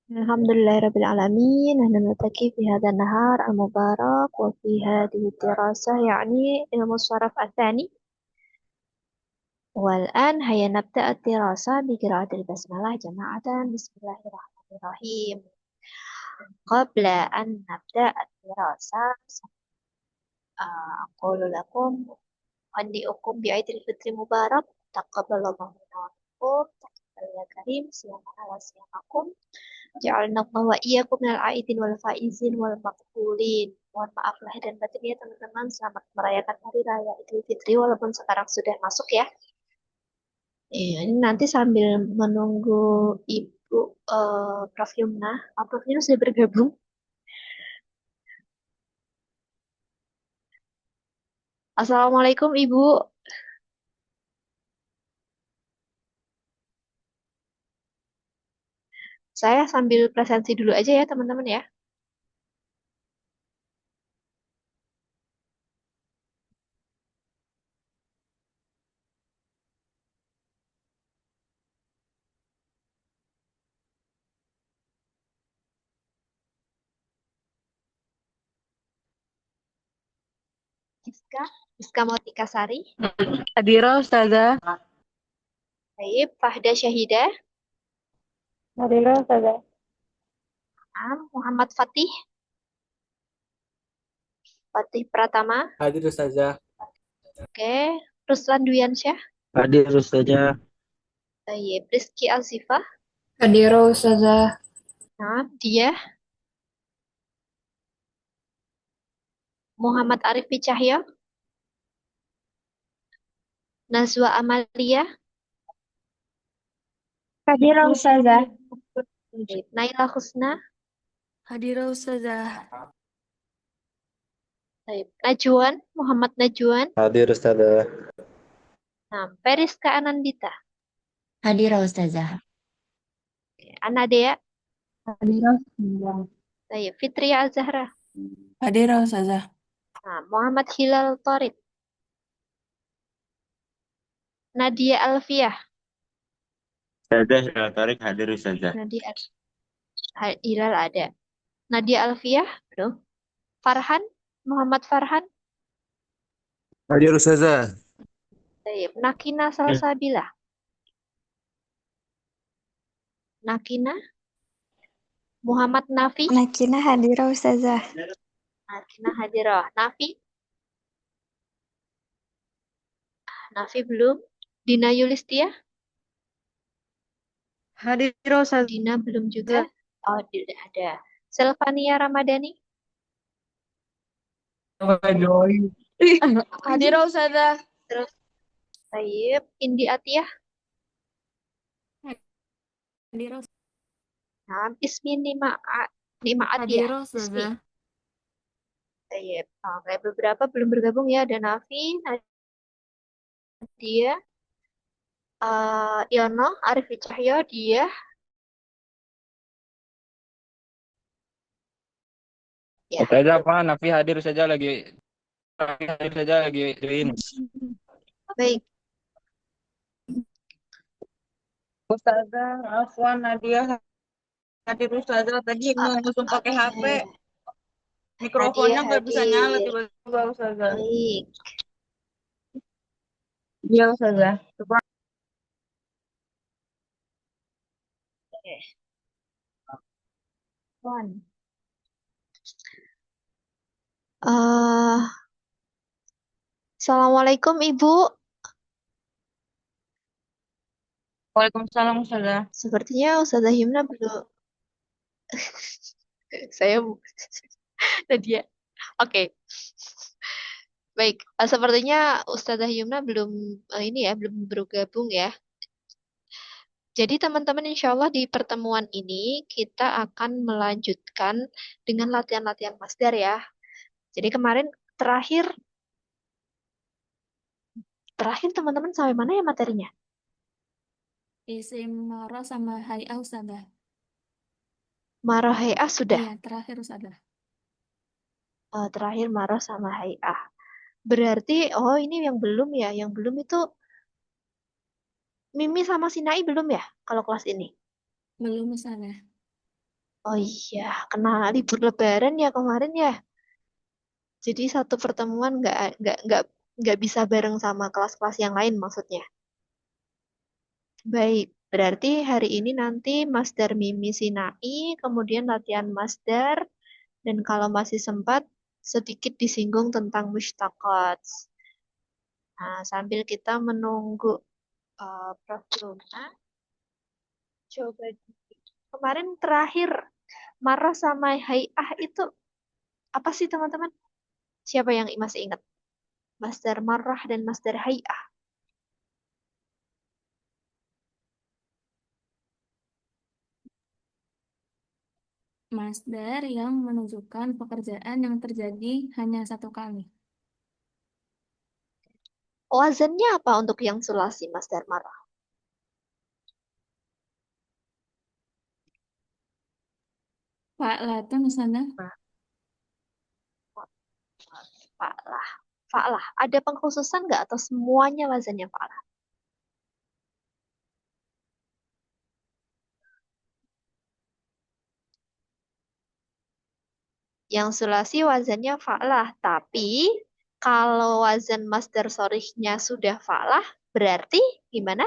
Alhamdulillahirabbil alamin. Nahnu naltaqi fi hadzal nahar al-mubarak wa fi hadhihi ad-dirasah yani ilmu sharaf ats-tsani. Wal-an hayya nabda ad-dirasah bi qira'atil basmalah jama'atan. Bismillahirrahmanirrahim. Qabla an nabda ad-dirasah aqulu lakum uhanni'ukum bi'aidil fitri mubarak. Taqabbalallahu minna wa minkum. Taqabbal ya karim. Siyamana wa siyamakum. Ja'alna Allah wa iyyakum minal aidin wal faizin wal maqbulin. Mohon maaf lahir dan batin ya teman-teman. Selamat merayakan hari raya Idul Fitri walaupun sekarang sudah masuk ya. Ini nanti sambil menunggu Ibu Prof Yumna. Prof Yumna sudah bergabung. Assalamualaikum Ibu. Saya sambil presensi dulu aja ya teman-teman ya. Iska, Iska Motika Sari. Hadira Ustazah. Baik, Fahda Syahidah. Hadira Ustazah. Muhammad Fatih. Fatih Pratama. Hadir Ustazah. Oke, Ruslan Duyansyah. Hadir Ustazah. Baik, Rizky Alsifah. Hadira Ustazah. Dia Muhammad Arif Cahya. Nazwa Amalia. Hadira Ustazah. Baik, Naila Husna. Hadira Ustazah. Baik, Najwan, Muhammad Najwan. Hadir Ustazah. Periska Anandita. Hadira Ustazah. Anadea. Hadira Ustazah. Baik, Fitria Azahra. Hadira Ustazah. Muhammad Hilal Torik. Nadia Alfiah. Ustazah Hilal Tarik hadir Ustazah. Nadia Hilal ada. Nadia Alfiah, belum. Farhan, Muhammad Farhan. Hadir Ustazah. Baik, Nakina Salsabila. Nakina. Muhammad Nafi. Nakina Hadira Ustazah. Nakina Hadirah. Nafi. Nafi belum. Dina Yulistia. Hadira Ustazah. Dina belum juga. Oh, tidak ada. Selvania Ramadhani. Hadira Ustazah. Terus Taib, Indi Atiyah. Hadira Ismi Nima Atiyah. Hadira Ismi. Ustazah. Taib. Kayak beberapa belum bergabung ya. Ada Nafi, Nadia, Yono, Arif Cahyo, dia. Ya. Ustazah apa? Nafi hadir saja lagi. Nafi hadir saja lagi join. Baik. Ustazah, Afwan, Nadia hadir Ustazah. Tadi mau langsung pakai HP. Mikrofonnya nggak bisa nyala hadir. tiba-tiba Ustazah. Baik. Iya Ustazah. Oke. One. Assalamualaikum Ibu. Waalaikumsalam Ustazah. Sepertinya Ustazah Himna belum. Saya Nadia. Oke. Baik, sepertinya Ustazah Yumna belum ini ya, belum bergabung ya. Jadi teman-teman insya Allah di pertemuan ini kita akan melanjutkan dengan latihan-latihan masdar ya. Jadi kemarin terakhir teman-teman sampai mana ya materinya? Isim marah sama hay'ah Ustazah. Marah hay'ah sudah. Iya, terakhir Ustazah. Terakhir marah sama hay'ah. Berarti ini yang belum ya, yang belum itu Mimi sama Sinai belum ya kalau kelas ini? Belum Ustazah. Oh iya, kena libur Lebaran ya kemarin ya. Jadi satu pertemuan nggak bisa bareng sama kelas-kelas yang lain maksudnya. Baik, berarti hari ini nanti Masdar Mimi Sinai, kemudian latihan Masdar, dan kalau masih sempat sedikit disinggung tentang mushtaqat. Nah, sambil kita menunggu Prof. Luna, coba kemarin terakhir marah sama Hai'ah itu apa sih teman-teman? Siapa yang masih ingat? Masdar marah dan Masdar Hai'ah. Masdar yang menunjukkan pekerjaan yang terjadi hanya satu kali. Wazannya apa untuk yang sulasi Masdar marah? Pak Latun sana. Fa'lah. Fa'lah. Ada pengkhususan nggak atau semuanya wazannya fa'lah? Yang sulasi wazannya fa'lah. Tapi kalau wazan masdar sorihnya sudah fa'lah, berarti gimana?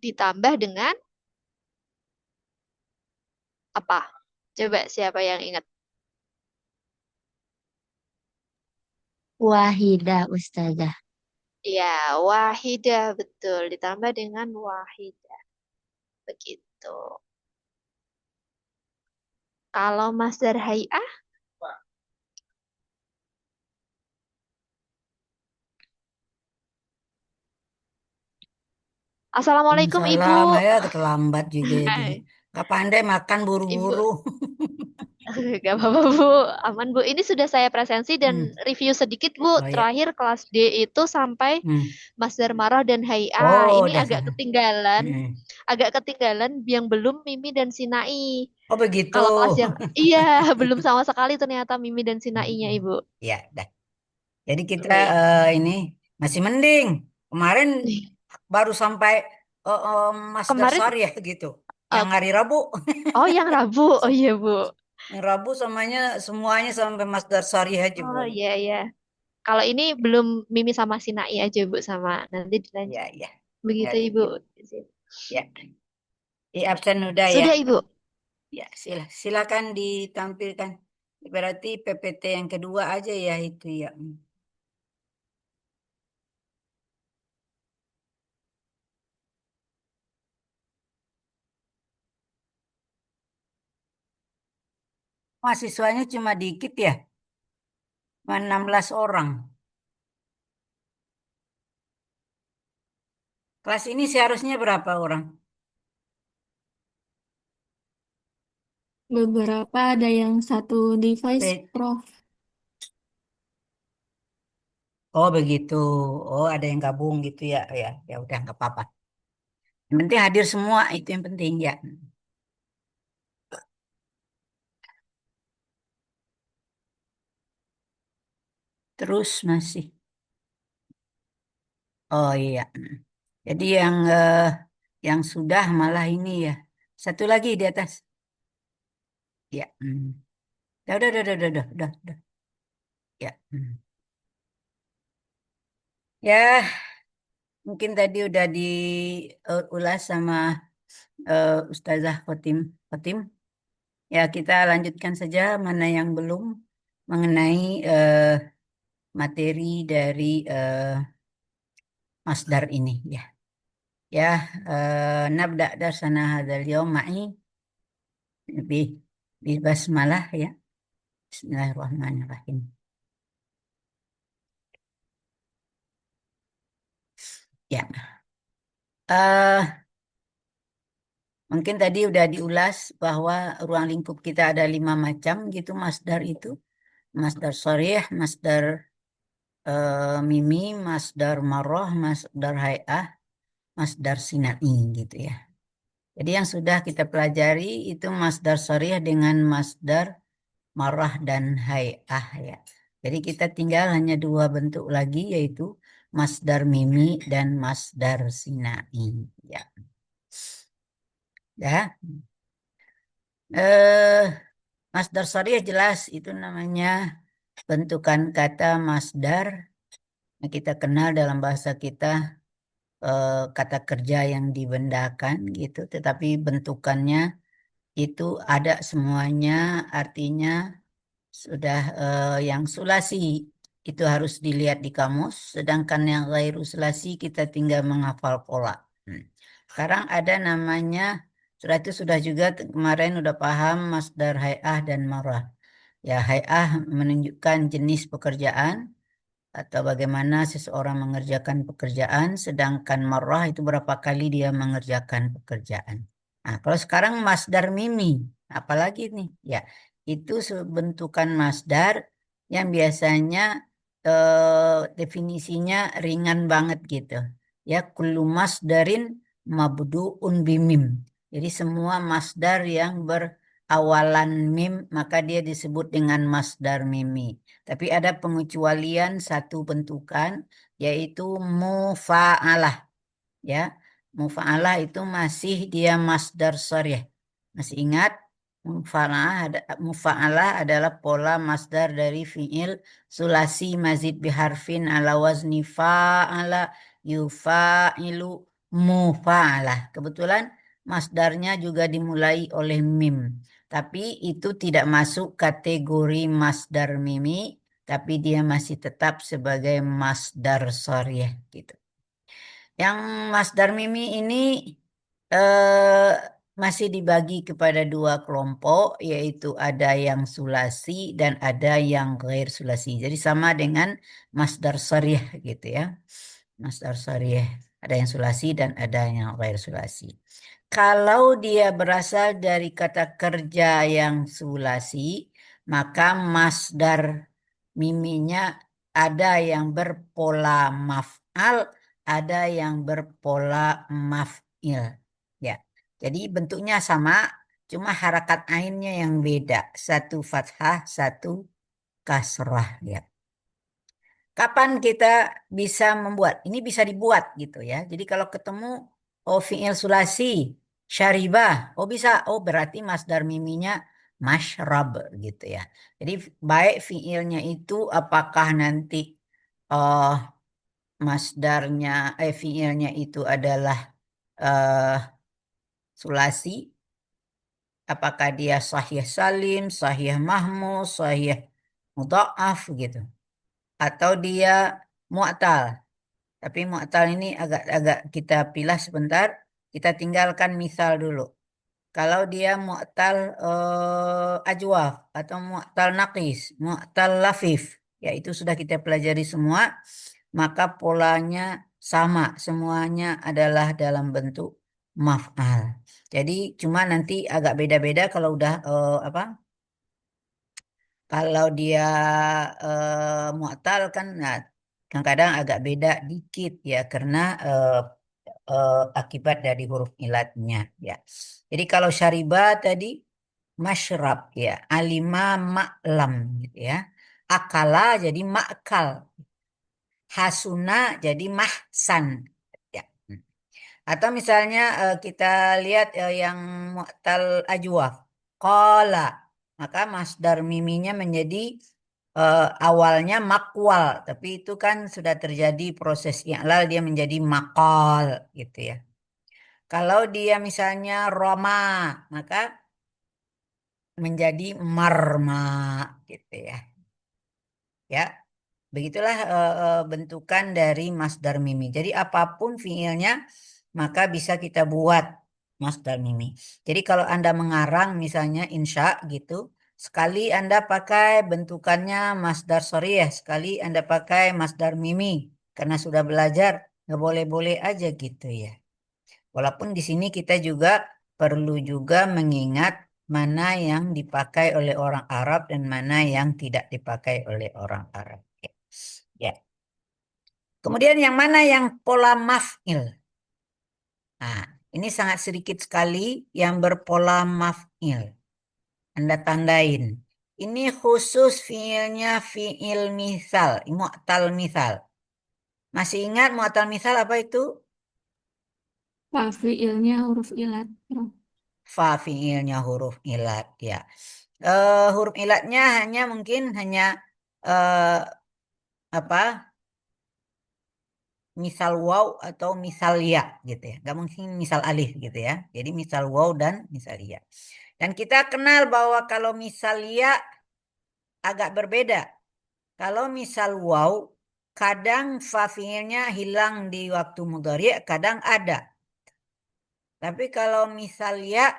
Ditambah dengan apa? Coba siapa yang ingat? Wahidah Ustazah. Ya, wahidah betul. Ditambah dengan wahidah. Begitu. Kalau masdar hai'ah, Assalamualaikum Ibu. Salam, ya terlambat juga ya gini. Hai, Gak pandai makan Ibu. buru-buru. Gak apa-apa Bu, aman Bu. Ini sudah saya presensi dan Hmm. review sedikit Bu. Oh ya. Terakhir kelas D itu sampai Hmm. Masdar Marah dan Hai'ah. Oh, Ini udah agak sana. ketinggalan, Hmm. yang belum Mimi dan Sinai. Oh begitu. Kalau kelas yang iya belum sama sekali ternyata Mimi dan Sinainya Ibu. Ya, dah. Jadi kita Baik. ini masih mending. Kemarin baru sampai Masdar Kemarin Syariah gitu. Yang eh, hari Rabu. oh yang Rabu, oh iya Bu. Yang Rabu semuanya sampai Masdar Syariah aja Oh belum. iya iya. Kalau ini belum Mimi sama Sinai aja Bu sama nanti dilanjut. Ya, ya. Ya, Begitu Ibu. gitu. Ya. Di absen udah ya. Sudah Ibu. Ya, silakan ditampilkan. Berarti PPT yang kedua aja ya itu ya. Mahasiswanya cuma dikit ya, cuma 16 orang. Kelas ini seharusnya berapa orang? Beberapa ada yang satu device, Be- Prof. Oh begitu. Oh ada yang gabung gitu ya. Ya, ya udah nggak apa-apa. Yang penting hadir semua itu yang penting ya. Terus masih. Oh iya. Jadi yang sudah malah ini ya. Satu lagi di atas. Ya. Udah. Ya. Ya, mungkin tadi udah diulas sama Ustazah Khotim. Ya, kita lanjutkan saja mana yang belum mengenai materi dari Masdar ini ya. Ya, nabda darsana hadzal yaum ma'i bi basmalah ya. Bismillahirrahmanirrahim. Ya. Mungkin tadi udah diulas bahwa ruang lingkup kita ada 5 macam gitu masdar itu. Masdar sharih, masdar mimi, masdar marroh, masdar hai'ah, masdar sinai gitu ya. Jadi yang sudah kita pelajari itu masdar sharih dengan masdar marrah dan hai'ah ya. Jadi kita tinggal hanya 2 bentuk lagi yaitu masdar mimi dan masdar sinai ya. Ya. Eh, masdar sharih jelas itu namanya bentukan kata masdar yang kita kenal dalam bahasa kita kata kerja yang dibendakan gitu, tetapi bentukannya itu ada semuanya, artinya sudah yang sulasi itu harus dilihat di kamus, sedangkan yang ghairu sulasi kita tinggal menghafal pola. Sekarang ada namanya, sudah itu sudah juga kemarin udah paham masdar hay'ah dan marah. Ya, hay'ah menunjukkan jenis pekerjaan atau bagaimana seseorang mengerjakan pekerjaan, sedangkan marah itu berapa kali dia mengerjakan pekerjaan. Nah, kalau sekarang masdar mimi, apalagi nih? Ya, itu bentukan masdar yang biasanya definisinya ringan banget gitu. Ya, kullu masdarin mabdu'un bimim. Jadi semua masdar yang berawalan mim, maka dia disebut dengan masdar mimi. Tapi ada pengecualian satu bentukan, yaitu mufa'alah. Ya, mufa'alah itu masih dia masdar sharih. Masih ingat? Mufa'alah adalah pola masdar dari fi'il sulasi mazid biharfin ala wazni fa'ala yufa'ilu mufa'alah. Kebetulan masdarnya juga dimulai oleh mim. Tapi itu tidak masuk kategori masdar mimi, tapi dia masih tetap sebagai masdar sharih gitu. Yang masdar mimi ini eh, masih dibagi kepada dua kelompok, yaitu ada yang sulasi dan ada yang ghair sulasi. Jadi sama dengan masdar sharih gitu ya. Masdar sharih ada yang sulasi dan ada yang ghair sulasi. Kalau dia berasal dari kata kerja yang sulasi, maka masdar miminya ada yang berpola maf'al, ada yang berpola maf'il. Ya. Jadi bentuknya sama, cuma harakat ainnya yang beda. Satu fathah, satu kasrah. Ya. Kapan kita bisa membuat? Ini bisa dibuat gitu ya. Jadi kalau ketemu fi'il sulasi, syaribah, bisa. Berarti masdar miminya masyrab gitu ya. Jadi baik fi'ilnya itu apakah nanti uh, masdarnya fi'ilnya itu adalah uh, sulasi, apakah dia sahih salim, sahih mahmuz, sahih mudha'af gitu, atau dia mu'tal. Tapi mu'tal ini agak kita pilah sebentar, kita tinggalkan misal dulu. Kalau dia mu'tal ajwaf atau mu'tal naqis, mu'tal lafif, ya itu sudah kita pelajari semua, maka polanya sama, semuanya adalah dalam bentuk maf'al. Jadi cuma nanti agak beda-beda kalau udah kalau dia mu'tal kan, nah kadang-kadang agak beda dikit ya karena akibat dari huruf ilatnya ya. Jadi kalau syariba tadi masyrab ya, alima ma'lam gitu ya. Akala jadi ma'kal. Hasuna jadi mahsan ya. Atau misalnya kita lihat yang mu'tal ajwaf. Qala, maka masdar miminya menjadi awalnya makwal, tapi itu kan sudah terjadi proses i'lal, dia menjadi makal gitu ya. Kalau dia misalnya Roma, maka menjadi marma gitu ya. Ya, begitulah bentukan dari masdar mimi. Jadi apapun fiilnya maka bisa kita buat masdar mimi. Jadi kalau Anda mengarang misalnya insya gitu, sekali Anda pakai bentukannya masdar sharih, sekali Anda pakai masdar mimi. Karena sudah belajar, nggak boleh-boleh aja gitu ya. Walaupun di sini kita juga perlu juga mengingat mana yang dipakai oleh orang Arab dan mana yang tidak dipakai oleh orang Arab. Ya. Kemudian yang mana yang pola maf'il? Nah, ini sangat sedikit sekali yang berpola maf'il. Anda tandain. Ini khusus fiilnya fiil misal, mu'tal misal. Masih ingat mu'tal misal apa itu? Fiilnya huruf ilat. fa fiilnya huruf ilat ya. Huruf ilatnya mungkin hanya eh, apa? Misal waw atau misal ya gitu ya. Nggak mungkin misal alif gitu ya. Jadi misal waw dan misal ya. Dan kita kenal bahwa kalau misal ya agak berbeda. Kalau misal waw, kadang fa fiilnya hilang di waktu mudhari, kadang ada. Tapi kalau misal ya,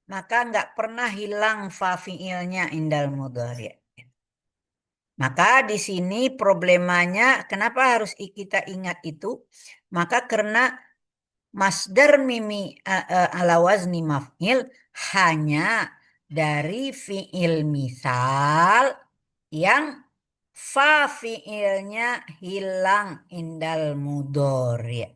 maka nggak pernah hilang fa fiilnya indal mudhari. Maka di sini problemanya, kenapa harus kita ingat itu? Maka karena masdar mimi ala wazni maf'il hanya dari fiil misal yang fa fiilnya hilang indal mudhari.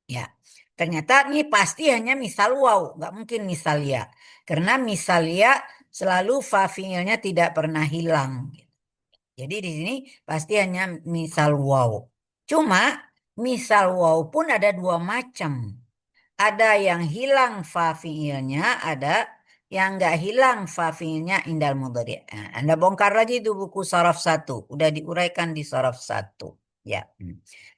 Ya, ternyata ini pasti hanya misal waw, nggak mungkin misal ya. Karena misal ya selalu fa fiilnya tidak pernah hilang. Jadi di sini pasti hanya misal waw. Cuma misal waw pun ada dua macam. Ada yang hilang fa fiilnya, ada yang nggak hilang fa fiilnya indal mudhari. Nah, Anda bongkar lagi itu buku saraf 1, udah diuraikan di saraf 1. Ya.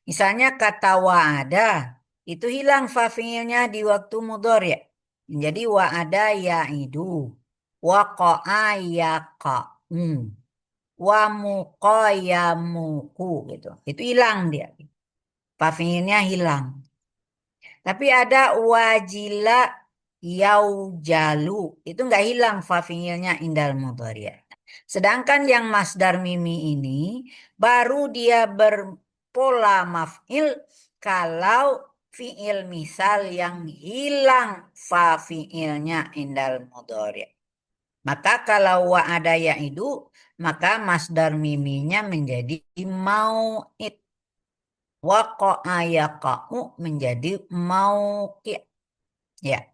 Misalnya kata wa'ada itu hilang fa fiilnya di waktu mudhari. Jadi wa'ada ya'idu, waqa'a yaqa'u, wa muqayamuku gitu. Itu hilang dia. Fa fiilnya hilang. Tapi ada wajila yaujalu. Itu nggak hilang fa fiilnya indal mudhari'. Sedangkan yang masdar mimi ini baru dia berpola maf'il kalau fiil misal yang hilang fa fiilnya indal mudhari'. Maka kalau wa'ada ya'idu, maka masdar miminya menjadi mau'id. Waqa'a yaqa'u menjadi mauqi'. Ya.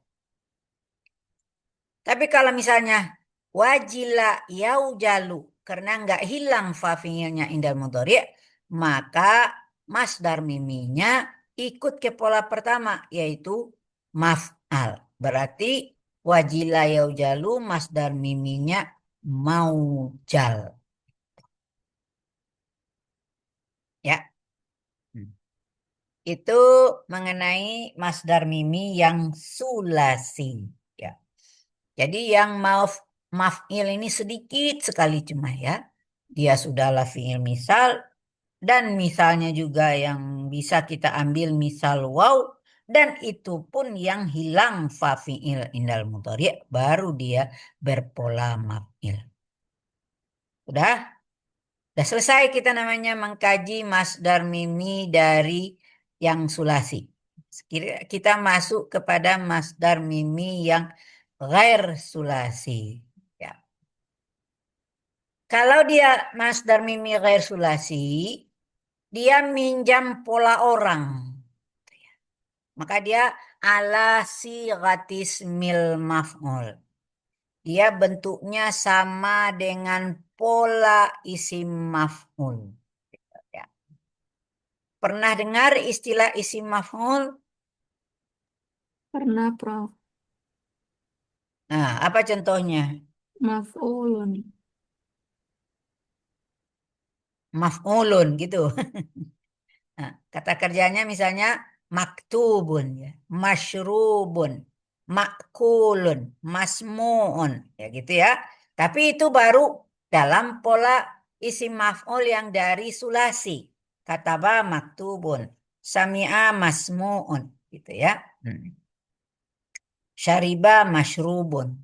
Tapi kalau misalnya wajila yaujalu karena nggak hilang fa fiilnya indal mudhari', maka masdar miminya ikut ke pola pertama yaitu maf'al. Berarti wajila yaujalu masdar miminya maujal. Ya. Itu mengenai masdar mimi yang sulasi. Ya. Jadi yang maf'il ini sedikit sekali cuma ya. Dia sudahlah fi'il misal dan misalnya juga yang bisa kita ambil misal waw dan itu pun yang hilang fa fi'il indal mudhari' baru dia berpola maf'il. Udah? Udah selesai kita namanya mengkaji masdar mimi dari yang sulasi. Kita masuk kepada masdar mimi yang ghair sulasi. Ya. Kalau dia masdar mimi ghair sulasi, dia minjam pola orang. Maka dia ala sighatis mil maf'ul. Dia bentuknya sama dengan pola isim maf'ul. Ya. Pernah dengar istilah isim maf'ul? Pernah, Prof. Nah, apa contohnya? Maf'ulun. Maf'ulun gitu. Nah, kata kerjanya misalnya maktubun, ya, masyrubun, makulun, masmuun, ya gitu ya. Tapi itu baru dalam pola isim maf'ul yang dari sulasi. Kataba maktubun, sami'a masmuun, gitu ya. Syariba masyrubun.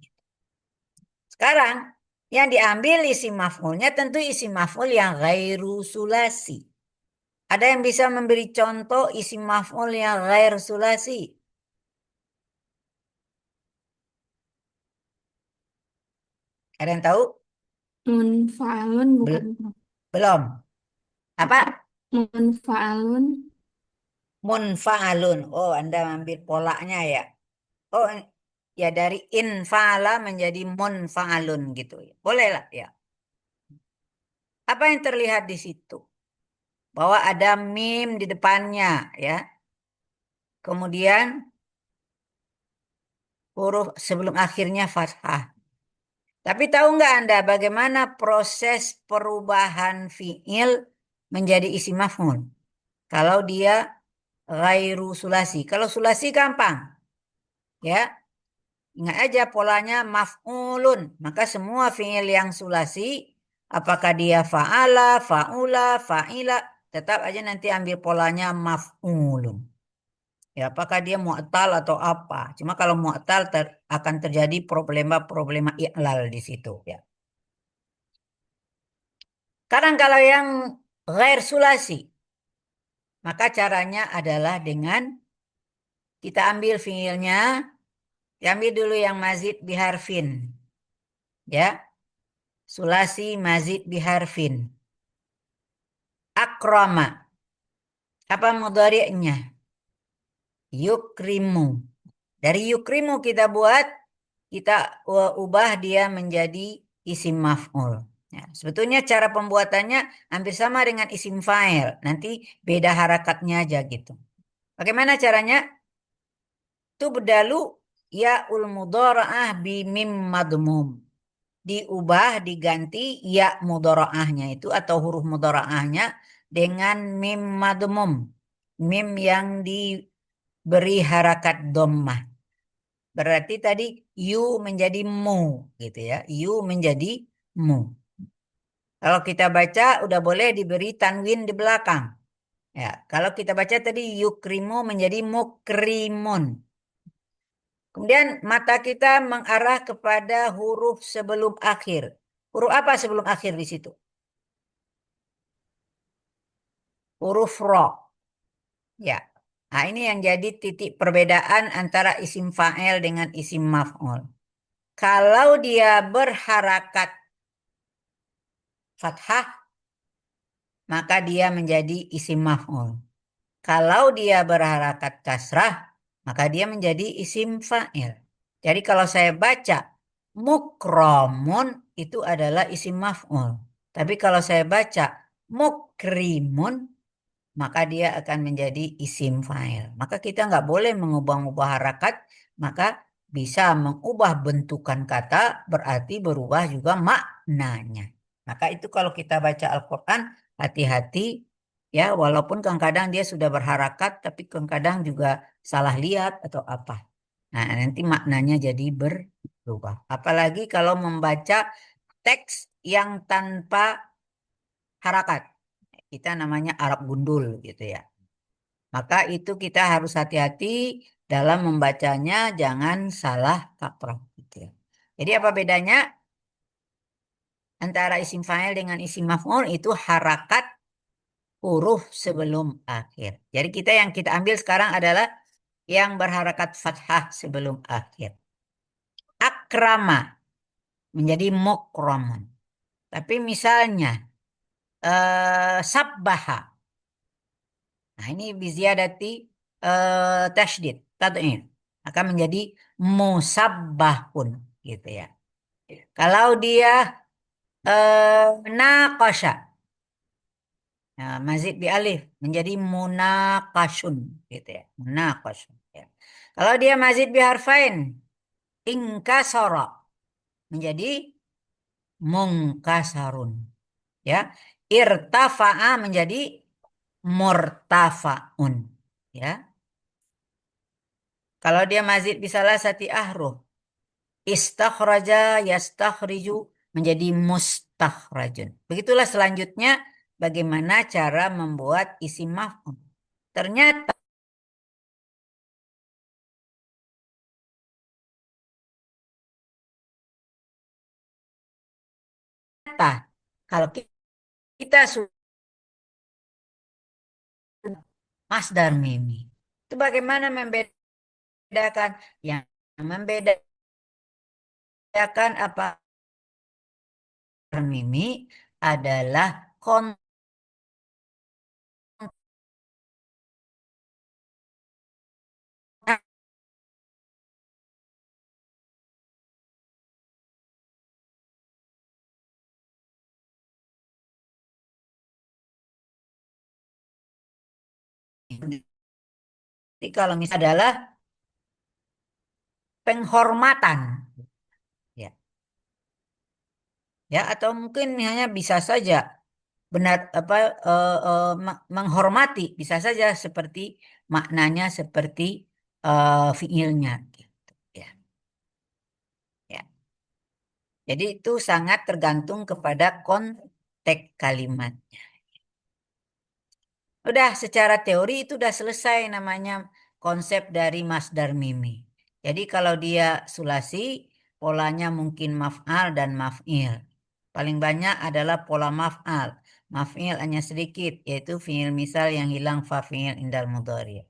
Sekarang yang diambil isim maf'ulnya tentu isim maf'ul yang ghairu sulasi. Ada yang bisa memberi contoh isim maf'ul yang ghair sulasi? Ada yang tahu? Munfa'alun bukan, Prof. Belum. Apa? Munfa'alun. Munfa'alun. Oh, Anda ambil polanya ya. Oh, ya dari infa'ala menjadi munfa'alun gitu. Boleh lah ya. Apa yang terlihat di situ? Bahwa ada mim di depannya ya. Kemudian huruf sebelum akhirnya fathah. Tapi tahu nggak Anda bagaimana proses perubahan fiil menjadi isim maf'ul? Kalau dia ghairu sulasi. Kalau sulasi gampang. Ya, ingat aja polanya maf'ulun. Maka semua fiil yang sulasi, apakah dia fa'ala, fa'ula, fa'ila, tetap aja nanti ambil polanya maf'ulun. Ya, apakah dia mu'tal atau apa? Cuma kalau mu'tal akan terjadi problema-problema i'lal di situ ya. Sekarang kalau yang ghair sulasi, maka caranya adalah dengan kita ambil fiilnya, diambil dulu yang mazid biharfin. Ya, sulasi mazid biharfin. Akrama. Apa mudhari'nya? Yukrimu. Dari yukrimu kita buat, kita ubah dia menjadi isim maf'ul. Ya, sebetulnya cara pembuatannya hampir sama dengan isim fa'il. Nanti beda harakatnya aja gitu. Bagaimana caranya? Tubdalu ya'ul mudhara'ah bimim madmum. Diubah, diganti ya mudhara'ahnya itu atau huruf mudhara'ahnya dengan mim madmum. Mim yang diberi harakat dhammah. Berarti tadi yu menjadi mu gitu ya. Yu menjadi mu. Kalau kita baca udah boleh diberi tanwin di belakang. Ya, kalau kita baca tadi yukrimu menjadi mukrimun. Kemudian mata kita mengarah kepada huruf sebelum akhir. Huruf apa sebelum akhir di situ? Huruf ro. Ya. Nah, ini yang jadi titik perbedaan antara isim fa'il dengan isim maf'ul. Kalau dia berharakat fathah, maka dia menjadi isim maf'ul. Kalau dia berharakat kasrah, maka dia menjadi isim fa'il. Jadi kalau saya baca mukromun itu adalah isim maf'ul. Tapi kalau saya baca mukrimun, maka dia akan menjadi isim fa'il. Maka kita nggak boleh mengubah-ubah harakat, maka bisa mengubah bentukan kata, berarti berubah juga maknanya. Maka itu kalau kita baca Al-Quran, hati-hati ya, walaupun kadang-kadang dia sudah berharakat, tapi kadang-kadang juga salah lihat atau apa. Nah, nanti maknanya jadi berubah. Apalagi kalau membaca teks yang tanpa harakat. Kita namanya Arab gundul gitu ya. Maka itu kita harus hati-hati dalam membacanya, jangan salah kaprah gitu ya. Jadi apa bedanya antara isim fa'il dengan isim maf'ul? Itu harakat huruf sebelum akhir. Jadi yang kita ambil sekarang adalah yang berharakat fathah sebelum akhir. Akrama menjadi mukramun. Tapi misalnya sabbaha. Nah, ini biziyadati tasydid, tad'if. Akan menjadi musabbahun gitu ya. Kalau dia naqasha. Nah, mazid bi alif menjadi munaqashun gitu ya. Munaqashun ya. Kalau dia mazid bi harfain inkasara menjadi mungkasarun ya. Irtafa'a menjadi murtafaun ya. Kalau dia mazid bisalah sati ahruf, istakhraja yastakhriju menjadi mustakhrajun. Begitulah selanjutnya bagaimana cara membuat isim maf'ul. Ternyata kalau kita sudah masdar mimi, itu bagaimana membedakan? Yang membedakan apa mimi adalah konten Jadi kalau misalnya adalah penghormatan. Ya. Ya, atau mungkin hanya bisa saja benar apa menghormati bisa saja seperti maknanya seperti fiilnya gitu ya. Ya. Jadi itu sangat tergantung kepada konteks kalimatnya. Udah secara teori itu udah selesai namanya konsep dari masdar mimi. Jadi kalau dia sulasi, polanya mungkin maf'al dan maf'il. Paling banyak adalah pola maf'al. Maf'il hanya sedikit, yaitu fi'il misal yang hilang fa fi'il indal mudhari.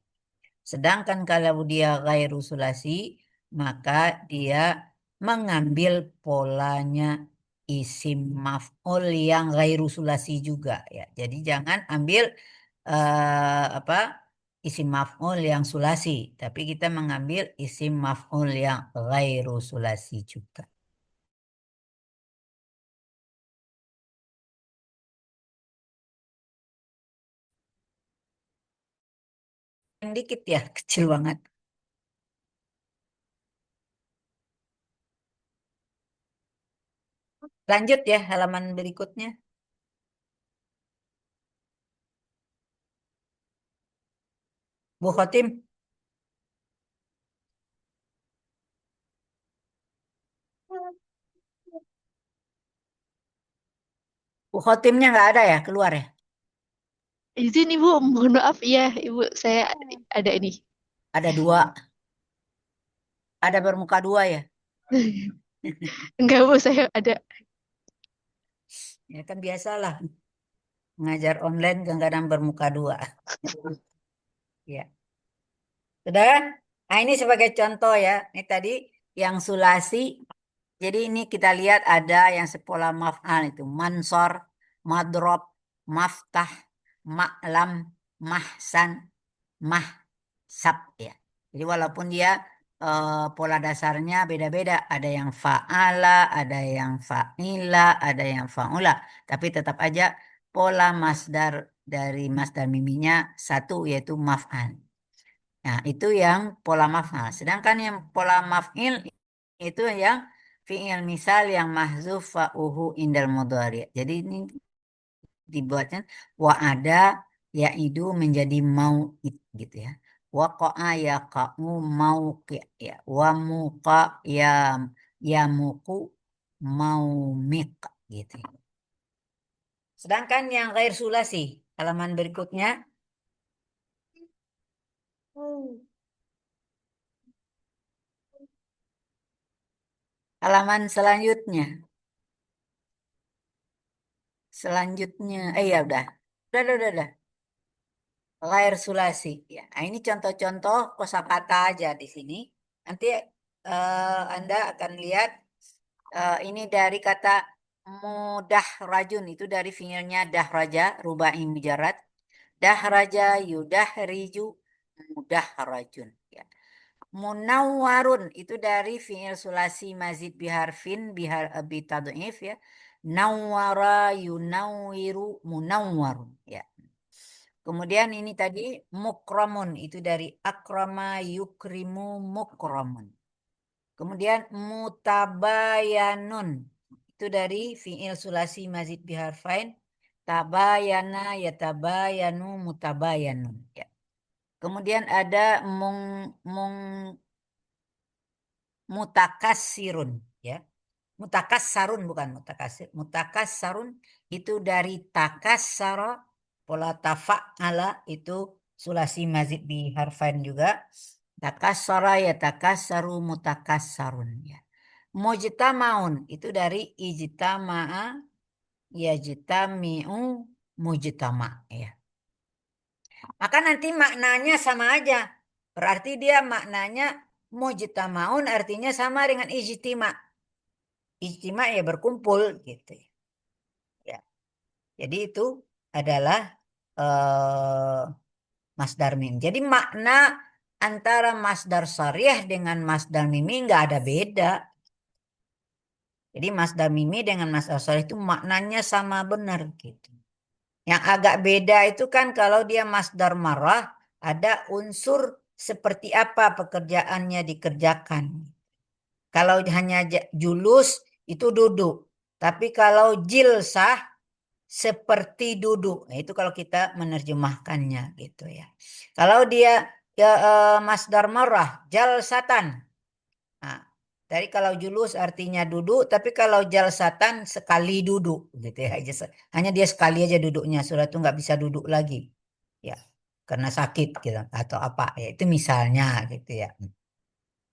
Sedangkan kalau dia ghairu sulasi, maka dia mengambil polanya isim maf'ul yang ghairu sulasi juga ya. Jadi jangan ambil apa isim maf'ul yang sulasi, tapi kita mengambil isim maf'ul yang ghairu sulasi juga. Yang dikit ya, kecil banget. Lanjut ya halaman berikutnya. Bu Khotim, Bu Khotimnya nggak ada ya, keluar ya? Izin Ibu, mohon maaf ya Ibu, saya ada ini. Ada dua, ada bermuka dua ya. Enggak Bu, saya ada. Ya kan biasalah ngajar online kadang-kadang bermuka dua. Ya, sudah. Nah ini sebagai contoh ya. Ini tadi yang sulasi. Jadi ini kita lihat ada yang sepola maf'al itu mansor, madrob, maftah, ma'lam, mahsan, mahsab ya. Jadi walaupun dia pola dasarnya beda-beda, ada yang fa'ala, ada yang fa'ila, ada yang fa'ula, tapi tetap aja pola masdar dari masdar miminya satu yaitu maf'al. Nah, itu yang pola maf'al. Sedangkan yang pola maf'il itu yang fi'il misal yang mahzuf fa'uhu indal mudhari. Jadi ini dibuatnya wa ada yaidu menjadi mau gitu ya. Wa qa'a ya qa'u mau ya. Wa muqa ya muqu mau mik gitu. Sedangkan yang ghair sulasi halaman berikutnya halaman selanjutnya. Selanjutnya, ya udah. Ghair sulasi. Ya, nah, ini contoh-contoh kosakata aja di sini. Nanti Anda akan lihat ini dari kata mudah rajun itu dari fiilnya dahraja rubai mujarad. Dahraja yudah riju mudah rajun. Ya. Munawwarun itu dari fiil sulasi mazid biharfin bihar bitadhif ya. Nawwara yunawwiru munawwarun ya. Kemudian ini tadi mukramun itu dari akrama yukrimu mukramun. Kemudian mutabayanun itu dari fiil sulasi mazid biharfain tabayana yatabayanu mutabayanun ya. Kemudian ada mung mutakasirun ya. Mutakassarun bukan mutakasir. Mutakassarun itu dari takassara pola tafa'ala itu sulasi mazid bi harfain juga. Takassara ya takassaru mutakassarun ya. Mujtamaun itu dari ijtama'a yajtami'u mujtama ya. Maka nanti maknanya sama aja. Berarti dia maknanya mujtamaun artinya sama dengan ijtima'. Ijtima ya berkumpul gitu ya. Jadi itu adalah masdar mim. Jadi makna antara masdar sarih dengan masdar mimi nggak ada beda. Jadi masdar mimi dengan masdar sarih itu maknanya sama benar gitu. Yang agak beda itu kan kalau dia masdar marah ada unsur seperti apa pekerjaannya dikerjakan. Kalau hanya julus itu duduk. Tapi kalau jilsah seperti duduk. Nah, itu kalau kita menerjemahkannya gitu ya. Kalau dia masdar marrah, jalsatan. Nah, dari kalau julus artinya duduk, tapi kalau jalsatan sekali duduk gitu ya. Hanya dia sekali aja duduknya, sudah itu nggak bisa duduk lagi. Ya, karena sakit gitu atau apa. Ya, itu misalnya gitu ya.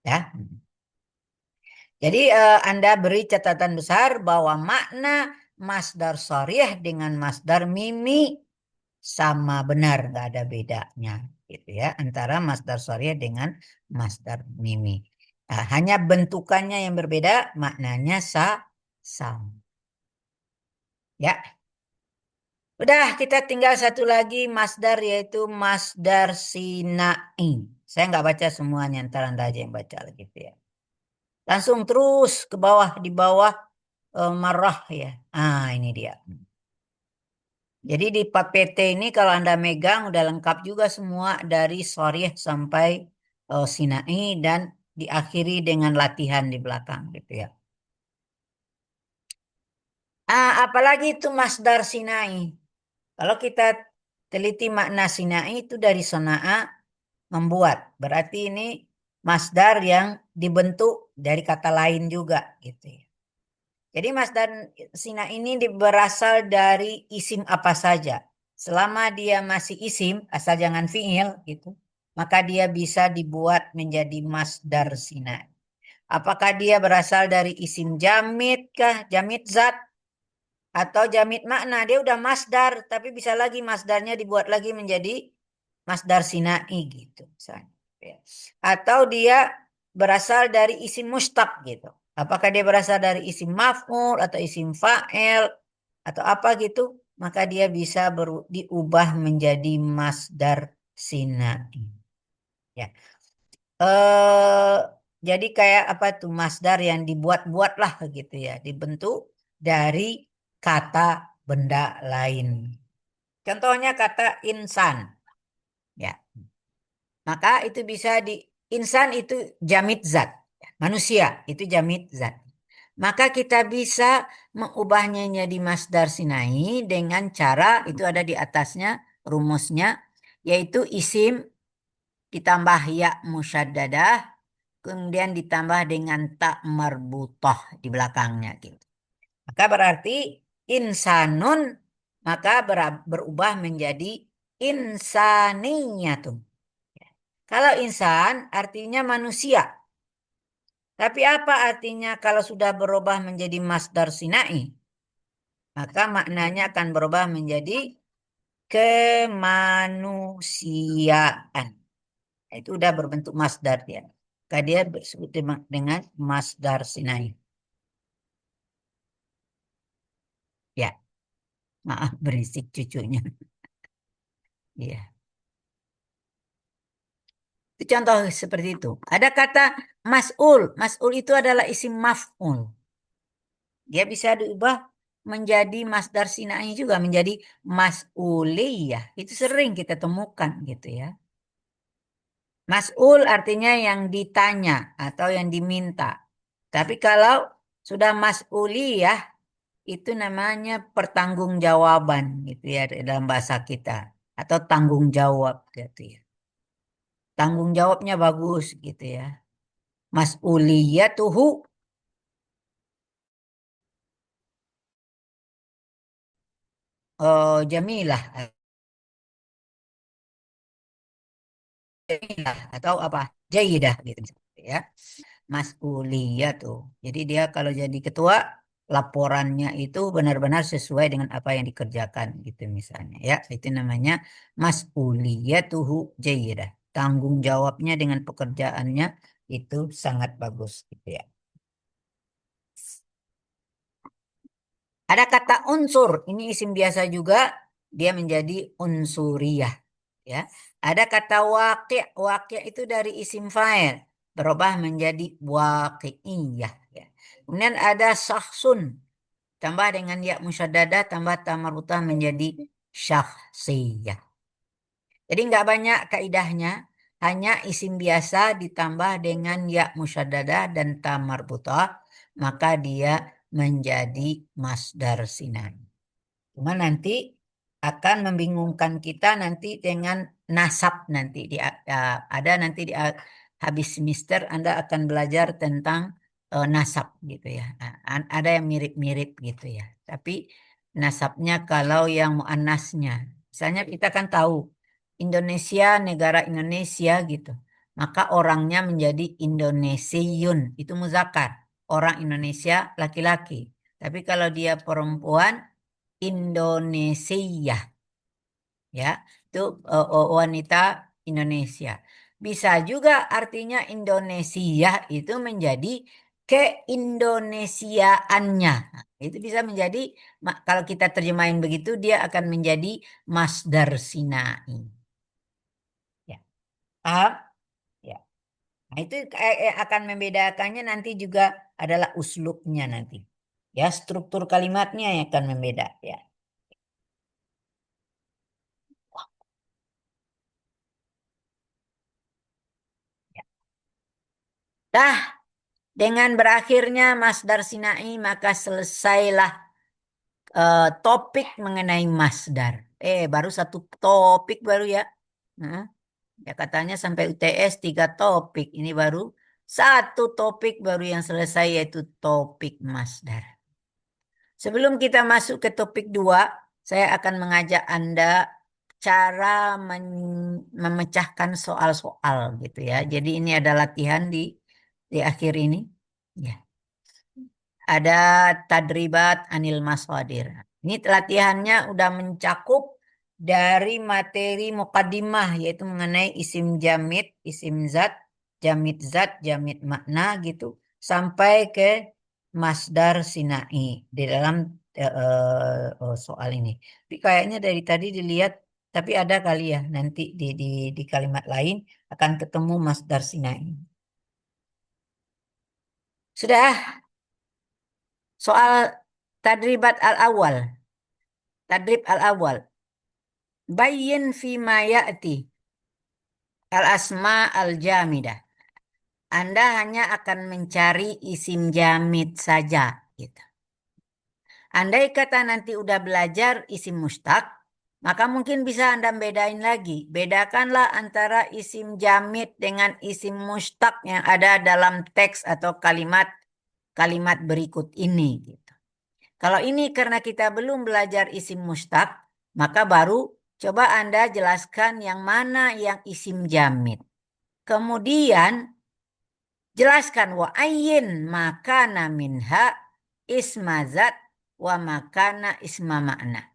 Ya. Jadi Anda beri catatan besar bahwa makna masdar sharih dengan masdar mimi sama benar, nggak ada bedanya gitu ya antara masdar sharih dengan masdar mimi. Nah, hanya bentukannya yang berbeda, maknanya sama. Ya, udah kita tinggal satu lagi masdar yaitu masdar sinai. Saya nggak baca semuanya, ntar Anda aja yang baca gitu ya. Langsung terus ke bawah di bawah marah ya. Ah, ini dia. Jadi di PPT ini kalau Anda megang udah lengkap juga semua dari sharih sampai sinai dan diakhiri dengan latihan di belakang gitu ya. Apalagi itu masdar sinai. Kalau kita teliti makna sinai itu dari sona'a membuat. Berarti ini masdar yang dibentuk dari kata lain juga gitu ya. Jadi masdar sina ini berasal dari isim apa saja. Selama dia masih isim, asal jangan fi'il gitu, maka dia bisa dibuat menjadi masdar sina. Apakah dia berasal dari isim jamid kah, jamid zat atau jamid makna? Dia udah masdar, tapi bisa lagi masdarnya dibuat lagi menjadi masdar sinai gitu misalnya. Atau dia berasal dari isim mustaq gitu. Apakah dia berasal dari isim maf'ul atau isim fa'il atau apa gitu, maka dia bisa diubah menjadi masdar sinai. Ya. Jadi kayak apa tuh masdar yang dibuat-buat lah gitu ya, dibentuk dari kata benda lain. Contohnya kata insan. Ya. Maka itu bisa insan itu jamid zat. Manusia itu jamid zat. Maka kita bisa mengubahnya jadi masdar sinai dengan cara itu ada di atasnya rumusnya yaitu isim ditambah ya musyaddadah kemudian ditambah dengan tak marbutah di belakangnya gitu. Maka berarti insanun maka berubah menjadi insaniyatun. Kalau insan artinya manusia. Tapi apa artinya kalau sudah berubah menjadi masdar sinai? Maka maknanya akan berubah menjadi kemanusiaan. Itu udah berbentuk masdar dia. Maka dia disebut dengan masdar sinai. Ya, maaf berisik cucunya. Iya. Itu contoh seperti itu. Ada kata mas'ul. Mas'ul itu adalah isim maf'ul. Dia bisa diubah menjadi masdar sinai juga menjadi mas'uliyah. Itu sering kita temukan gitu ya. Mas'ul artinya yang ditanya atau yang diminta. Tapi kalau sudah mas'uliyah itu namanya pertanggungjawaban gitu ya dalam bahasa kita atau tanggung jawab gitu ya. Tanggung jawabnya bagus gitu ya. Mas'uliyatuhu jamilah atau apa jayidah gitu ya mas'uliyah tuh jadi dia kalau jadi ketua laporannya itu benar-benar sesuai dengan apa yang dikerjakan gitu misalnya ya itu namanya mas'uliyatuhu jayidah tanggung jawabnya dengan pekerjaannya itu sangat bagus gitu ya. Ada kata unsur ini isim biasa juga dia menjadi unsuriyah. Ya, ada kata waqi'. Waqi' itu dari isim fa'il berubah menjadi waqi'iyah. Ya. Kemudian ada sahsun tambah dengan ya musyaddadah tambah tamarutah menjadi syakhsiyah. Jadi nggak banyak kaidahnya, hanya isim biasa ditambah dengan ya musyaddadah dan ta marbutah, maka dia menjadi masdar sinai. Cuma nanti akan membingungkan kita nanti dengan nasab nanti ada nanti di habis semester Anda akan belajar tentang nasab gitu ya. Ada yang mirip-mirip gitu ya. Tapi nasabnya kalau yang muannasnya, misalnya kita kan tahu Indonesia, negara Indonesia gitu. Maka orangnya menjadi Indonesiun, itu muzakkar. Orang Indonesia laki-laki. Tapi kalau dia perempuan Indonesia, ya, itu wanita Indonesia. Bisa juga artinya Indonesia itu menjadi keindonesiaannya. Nah, itu bisa menjadi, kalau kita terjemahin begitu, dia akan menjadi masdar sinai. Ya, paham? Ya. Nah, itu akan membedakannya nanti juga adalah uslubnya nanti. Ya, struktur kalimatnya yang akan membeda. Ya. Dah, dengan berakhirnya masdar sinai maka selesailah topik mengenai masdar. Baru satu topik baru ya. Nah, ya katanya sampai UTS 3 topik. Ini baru satu topik baru yang selesai yaitu topik masdar. Sebelum kita masuk ke topik 2, saya akan mengajak Anda cara memecahkan soal-soal gitu ya. Jadi ini ada latihan di akhir ini. Ya. Ada tadribat anil maswadir. Ini latihannya udah mencakup dari materi muqaddimah yaitu mengenai isim jamid, isim zat, jamid makna gitu sampai ke masdar sinai di dalam soal ini. Tapi kayaknya dari tadi dilihat tapi ada kali ya nanti di kalimat lain akan ketemu masdar sinai. Sudah. Soal tadribat al-awwal. Tadrib al-awwal. Bayyin fi ma ya'ti al-asma al-jamidah. Anda hanya akan mencari isim jamid saja. Gitu. Andai kata nanti udah belajar isim mustaq, maka mungkin bisa Anda bedain lagi. Bedakanlah antara isim jamid dengan isim mustaq yang ada dalam teks atau kalimat berikut ini. Gitu. Kalau ini karena kita belum belajar isim mustaq, maka baru coba Anda jelaskan yang mana yang isim jamid. Kemudian jelaskan wa ayyin makana minha isma zat wa makana isma makna.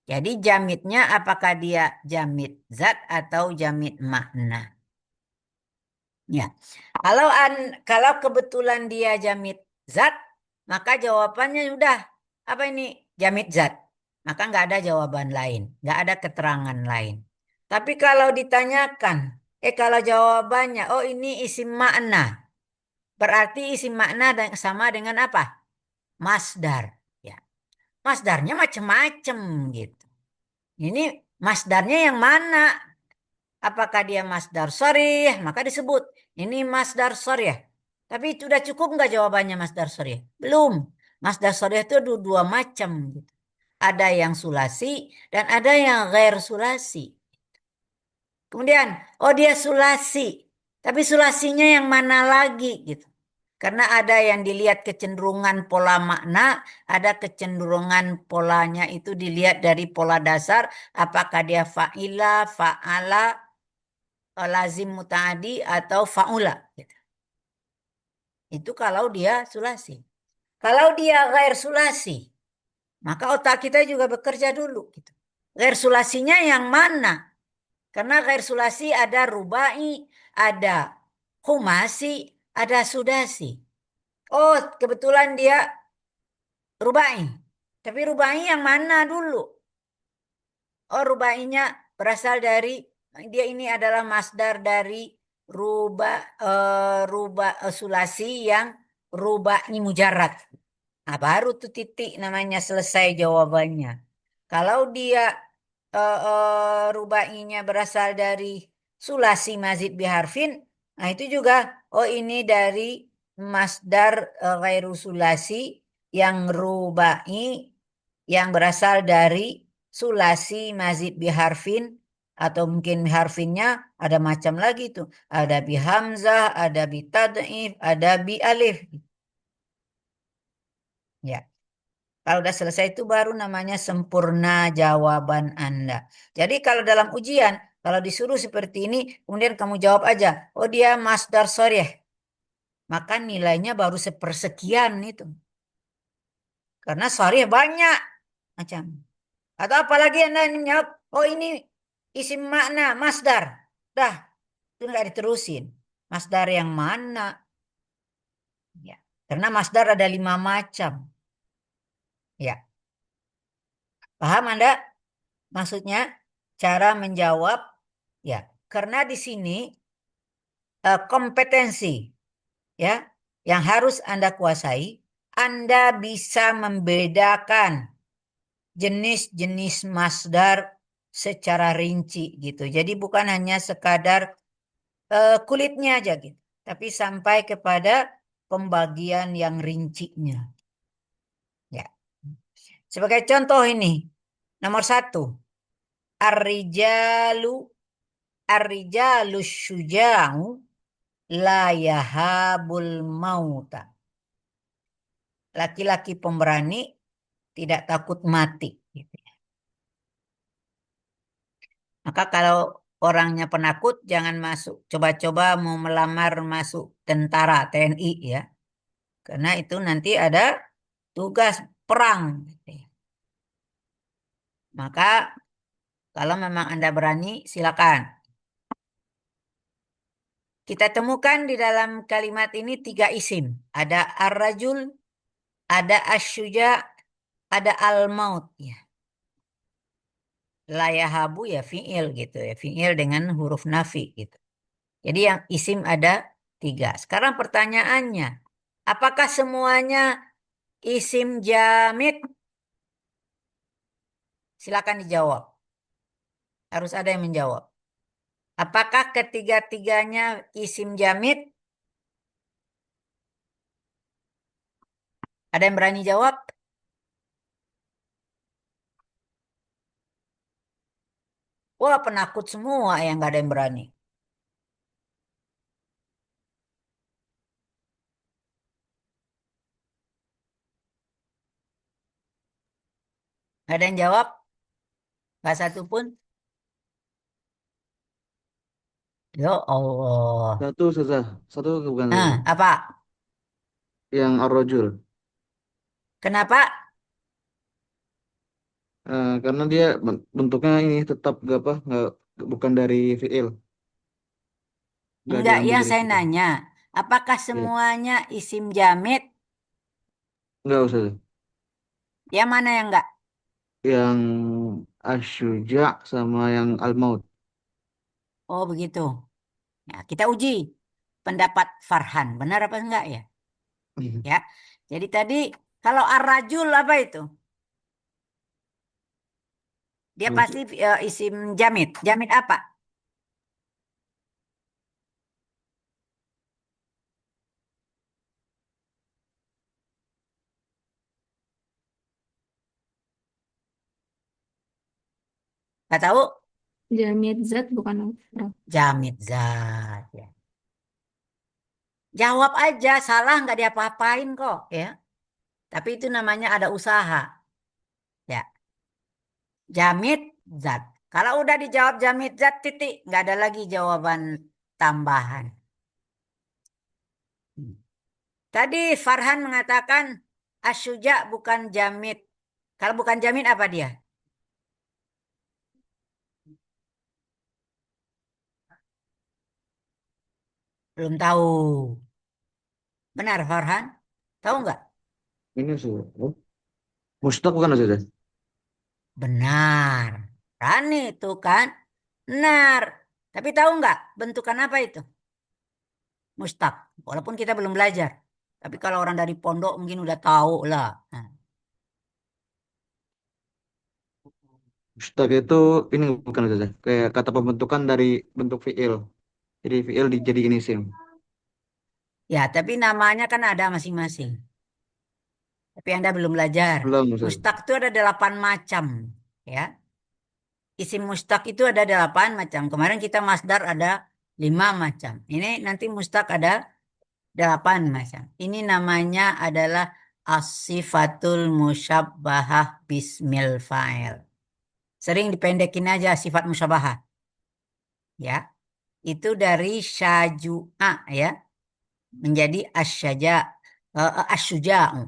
Jadi jamidnya apakah dia jamid zat atau jamid makna? Ya. Kalau kebetulan dia jamid zat, maka jawabannya udah apa ini? Jamid zat. Maka nggak ada jawaban lain, nggak ada keterangan lain. Tapi kalau ditanyakan, kalau jawabannya, oh ini isim makna, berarti isim makna sama dengan apa? Masdar. Ya, masdarnya macam-macam gitu. Ini masdarnya yang mana? Apakah dia masdar sharih? Maka disebut ini masdar sharih. Tapi itu udah cukup nggak jawabannya masdar sharih? Belum. Masdar sharih itu ada dua macam. Gitu. Ada yang sulasi dan ada yang ghair sulasi. Kemudian, oh dia sulasi. Tapi sulasinya yang mana lagi gitu. Karena ada yang dilihat kecenderungan pola makna, ada kecenderungan polanya itu dilihat dari pola dasar. Apakah dia fa'ila, fa'ala, lazim muta'adi atau faula gitu. Itu kalau dia sulasi. Kalau dia ghair sulasi, maka otak kita juga bekerja dulu gitu. Ghair sulasinya yang mana? Karena ghair sulasi ada rubai, ada khumasi, ada sudasi. Oh, kebetulan dia rubai. Tapi rubai yang mana dulu? Oh, rubainya berasal dari dia ini adalah masdar dari sulasi yang rubani mujarrad. Nah, baru tuh titik namanya selesai jawabannya. Kalau dia rubainya berasal dari sulasi mazid biharfin. Nah, itu juga oh ini dari masdar ghairu sulasi yang rubai yang berasal dari sulasi mazid biharfin atau mungkin harfinnya ada macam lagi tuh. Ada bi hamzah, ada bi tad'if, ada bi alif. Ya. Kalau udah selesai itu baru namanya sempurna jawaban Anda. Jadi kalau dalam ujian, kalau disuruh seperti ini, kemudian kamu jawab aja, oh dia masdar sharih, maka nilainya baru sepersekian itu. Karena sharih banyak macam. Atau apalagi Anda jawab, oh ini isim makna, masdar. Dah, itu nggak diterusin. Masdar yang mana? Ya. Karena masdar ada 5 macam. Ya, paham Anda? Maksudnya cara menjawab ya, karena di sini kompetensi ya yang harus Anda kuasai, Anda bisa membedakan jenis-jenis masdar secara rinci gitu. Jadi bukan hanya sekadar kulitnya aja gitu, tapi sampai kepada pembagian yang rincinya. Ya. Sebagai contoh ini, nomor 1, ar-rijalu syuja'u la yahabul mauta. Laki-laki pemberani tidak takut mati. Gitu ya. Maka kalau orangnya penakut jangan masuk. Coba-coba mau melamar masuk tentara TNI ya. Karena itu nanti ada tugas perang. Gitu ya. Maka kalau memang Anda berani silakan. Kita temukan di dalam kalimat ini 3 isim. Ada ar-rajul, ada asy-syuja, ada al-maut ya. La yahabu ya fi'il gitu ya. Fi'il dengan huruf nafi gitu. Jadi yang isim ada 3. Sekarang pertanyaannya, apakah semuanya isim jamid? Silakan dijawab. Harus ada yang menjawab. Apakah ketiga-tiganya isim jamid? Ada yang berani jawab? Wah, penakut semua yang nggak ada yang berani. Nggak ada yang jawab? Nggak satu pun? Ya Allah. Satu Ustazah. Satu bukan Nah, Ustazah. apa? Yang ar-rajul. Kenapa? Karena dia bentuknya ini tetap gak apa nggak bukan dari fiil, nggak Enggak, diambil yang dari saya fiil. nanya, apakah Iya. semuanya isim jamid? Nggak Ustazah. Yang mana yang enggak? Yang asyuja sama yang al-maut. Oh, begitu. Ya, kita uji pendapat Farhan. Benar apa enggak ya? Ya. Jadi tadi kalau ar-rajul apa itu? Dia pasti isim jamid. Jamid apa? Enggak tahu? Jamid zat bukan mufrad. Jamid zat. Ya. Jawab aja, salah nggak diapa-apain kok. Ya. Tapi itu namanya ada usaha. Ya. Jamid zat. Kalau udah dijawab jamid zat titik, nggak ada lagi jawaban tambahan. Tadi Farhan mengatakan asyuja bukan jamid. Kalau bukan jamid apa dia? Belum tahu. Benar Farhan? Tahu nggak? Ini sih. Oh. Mustaq bukan Ustazah? Benar. Rani itu kan? Benar. Tapi tahu nggak bentukan apa itu? Mustaq. Walaupun kita belum belajar. Tapi kalau orang dari pondok mungkin udah tahu lah. Nah, Mustaq itu ini bukan saja kayak kata pembentukan dari bentuk fiil. Jadi fiil dijadiin isim. Ya, tapi namanya kan ada masing-masing. Tapi Anda belum belajar. Belum, Ustaz. Mustaq itu ada 8 macam. Ya, isim mustaq itu ada 8 macam. Kemarin kita masdar ada 5 macam. Ini nanti mustaq ada 8 macam. Ini namanya adalah as-sifatul musyabbahah bismil fa'il. Sering dipendekin aja sifat musyabahah. Ya, itu dari syaju'a ya menjadi asyuja'u.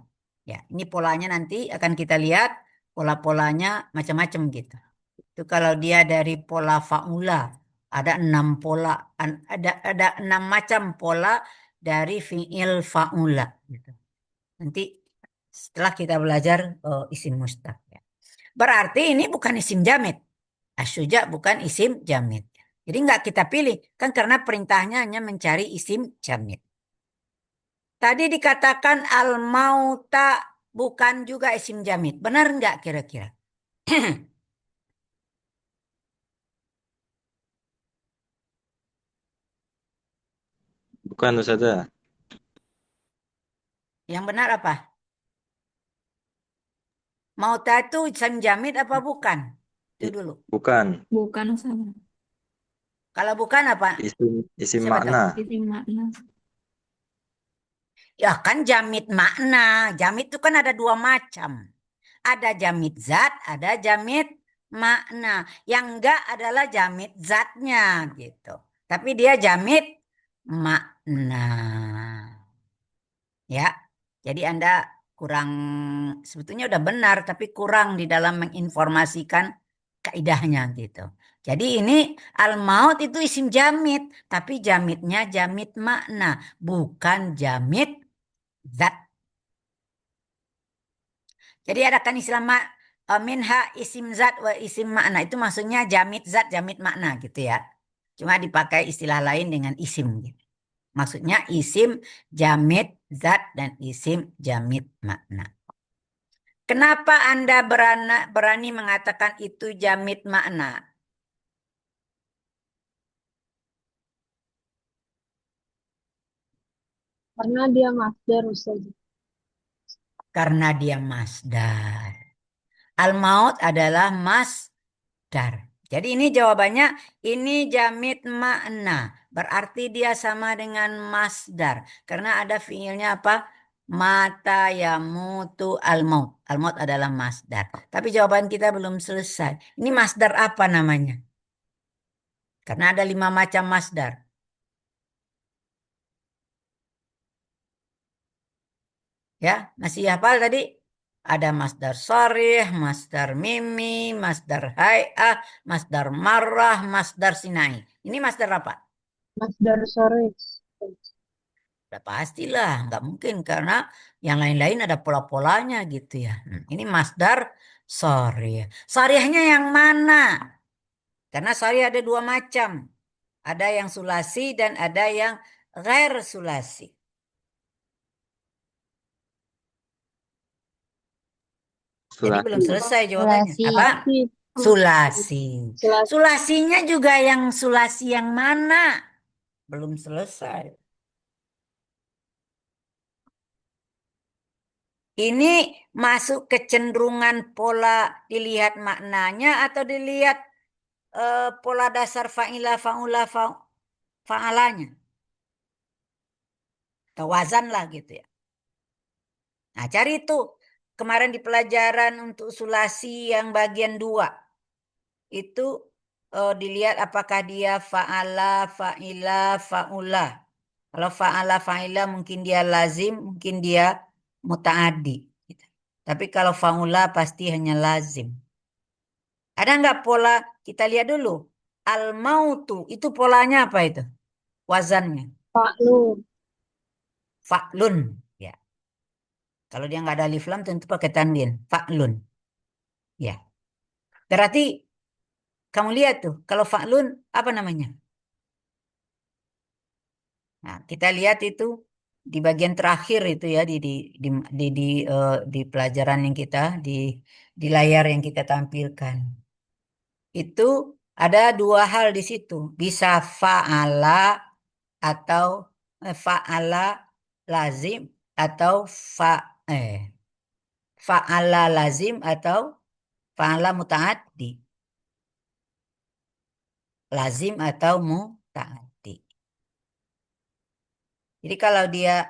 Ya, ini polanya nanti akan kita lihat pola-polanya macam-macam gitu. Itu kalau dia dari pola faula ada 6 pola, ada 6 macam pola dari fiil faula gitu. Nanti setelah kita belajar isim mustaq ya. Berarti ini bukan isim jamid. Asyuja bukan isim jamid. Jadi nggak kita pilih kan karena perintahnya hanya mencari isim jamid. Tadi dikatakan al-mauta bukan juga isim jamid. Benar nggak kira-kira? Bukan Ustazah. Yang benar apa? Mauta itu isim jamid apa bukan? Itu I- dulu. Bukan. Bukan Ustaz. Kalau bukan apa? Isim Siapa tahu? makna. Isim makna. Ya kan jamid makna. Jamid itu kan ada 2 macam. Ada jamid zat, ada jamid makna. Yang enggak adalah jamid zatnya gitu. Tapi dia jamid makna. Ya. Jadi Anda kurang sebetulnya udah benar tapi kurang di dalam menginformasikan kaidahnya gitu. Jadi ini al-maut itu isim jamid, tapi jamidnya jamid makna, bukan jamid zat. Jadi ada kan istilah minha isim zat wa isim makna. Itu maksudnya jamid zat, jamid makna gitu ya. Cuma dipakai istilah lain dengan isim gitu. Maksudnya isim jamid zat dan isim jamid makna. Kenapa Anda berani mengatakan itu jamid makna? Karena dia masdar Ustaz. Karena dia masdar. Al-maut adalah masdar. Jadi ini jawabannya, ini jamid makna. Berarti dia sama dengan masdar. Karena ada fiilnya apa? Mata yamutu al-maut. Al-maut adalah masdar. Tapi jawaban kita belum selesai. Ini masdar apa namanya? Karena ada 5 macam masdar. Ya, masih hafal tadi? Ada masdar sorih, masdar mimi, masdar hai'ah, masdar marrah, masdar sinai. Ini masdar apa? Masdar sore. Udah pastilah, nggak mungkin karena yang lain-lain ada pola-polanya gitu ya. Ini masdar sorih. Sorihnya yang mana? Karena sorih ada 2 macam. Ada yang sulasi dan ada yang ghair sulasi. Jadi belum Sulasi. selesai jawabannya. Sulasi. Apa? Sulasi. Sulasi. Sulasinya juga yang sulasi yang mana? Belum selesai. Ini masuk kecenderungan pola dilihat maknanya atau dilihat pola dasar fa'ila, fa'ula, fa'alanya. Atau wazan lah gitu ya. Nah cari itu. Kemarin di pelajaran untuk sulasi yang bagian 2. Itu dilihat apakah dia fa'ala, fa'ila, fa'ula. Kalau fa'ala, fa'ila mungkin dia lazim, mungkin dia muta'adi. Gitu. Tapi kalau fa'ula pasti hanya lazim. Ada nggak pola? Kita lihat dulu. Al-mautu, itu polanya apa itu? Wazannya. Fa'lun. Fa'lun. Ya. Kalau dia nggak ada alif lam tentu pakai tanwin. Fa'lun. Ya. Berarti kamu lihat tuh. Kalau fa'lun apa namanya? Nah, kita lihat itu di bagian terakhir itu ya di pelajaran yang kita di layar yang kita tampilkan. itu ada dua hal di situ. Bisa fa'ala atau fa'ala lazim atau eh fa'ala lazim atau fa'ala muta'addi. Lazim atau muta'addi. Jadi kalau dia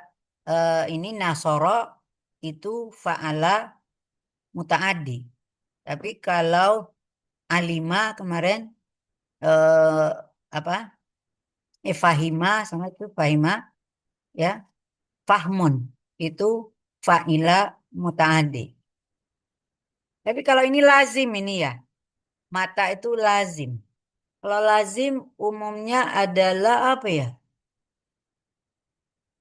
ini nasoro itu fa'ala muta'addi. Tapi kalau alima kemarin eh, apa? Fahima sama itu fahima ya. Fahmun itu fa'ila muta'addi. Tapi kalau ini lazim ini ya. Mata itu lazim. Kalau lazim umumnya adalah apa ya?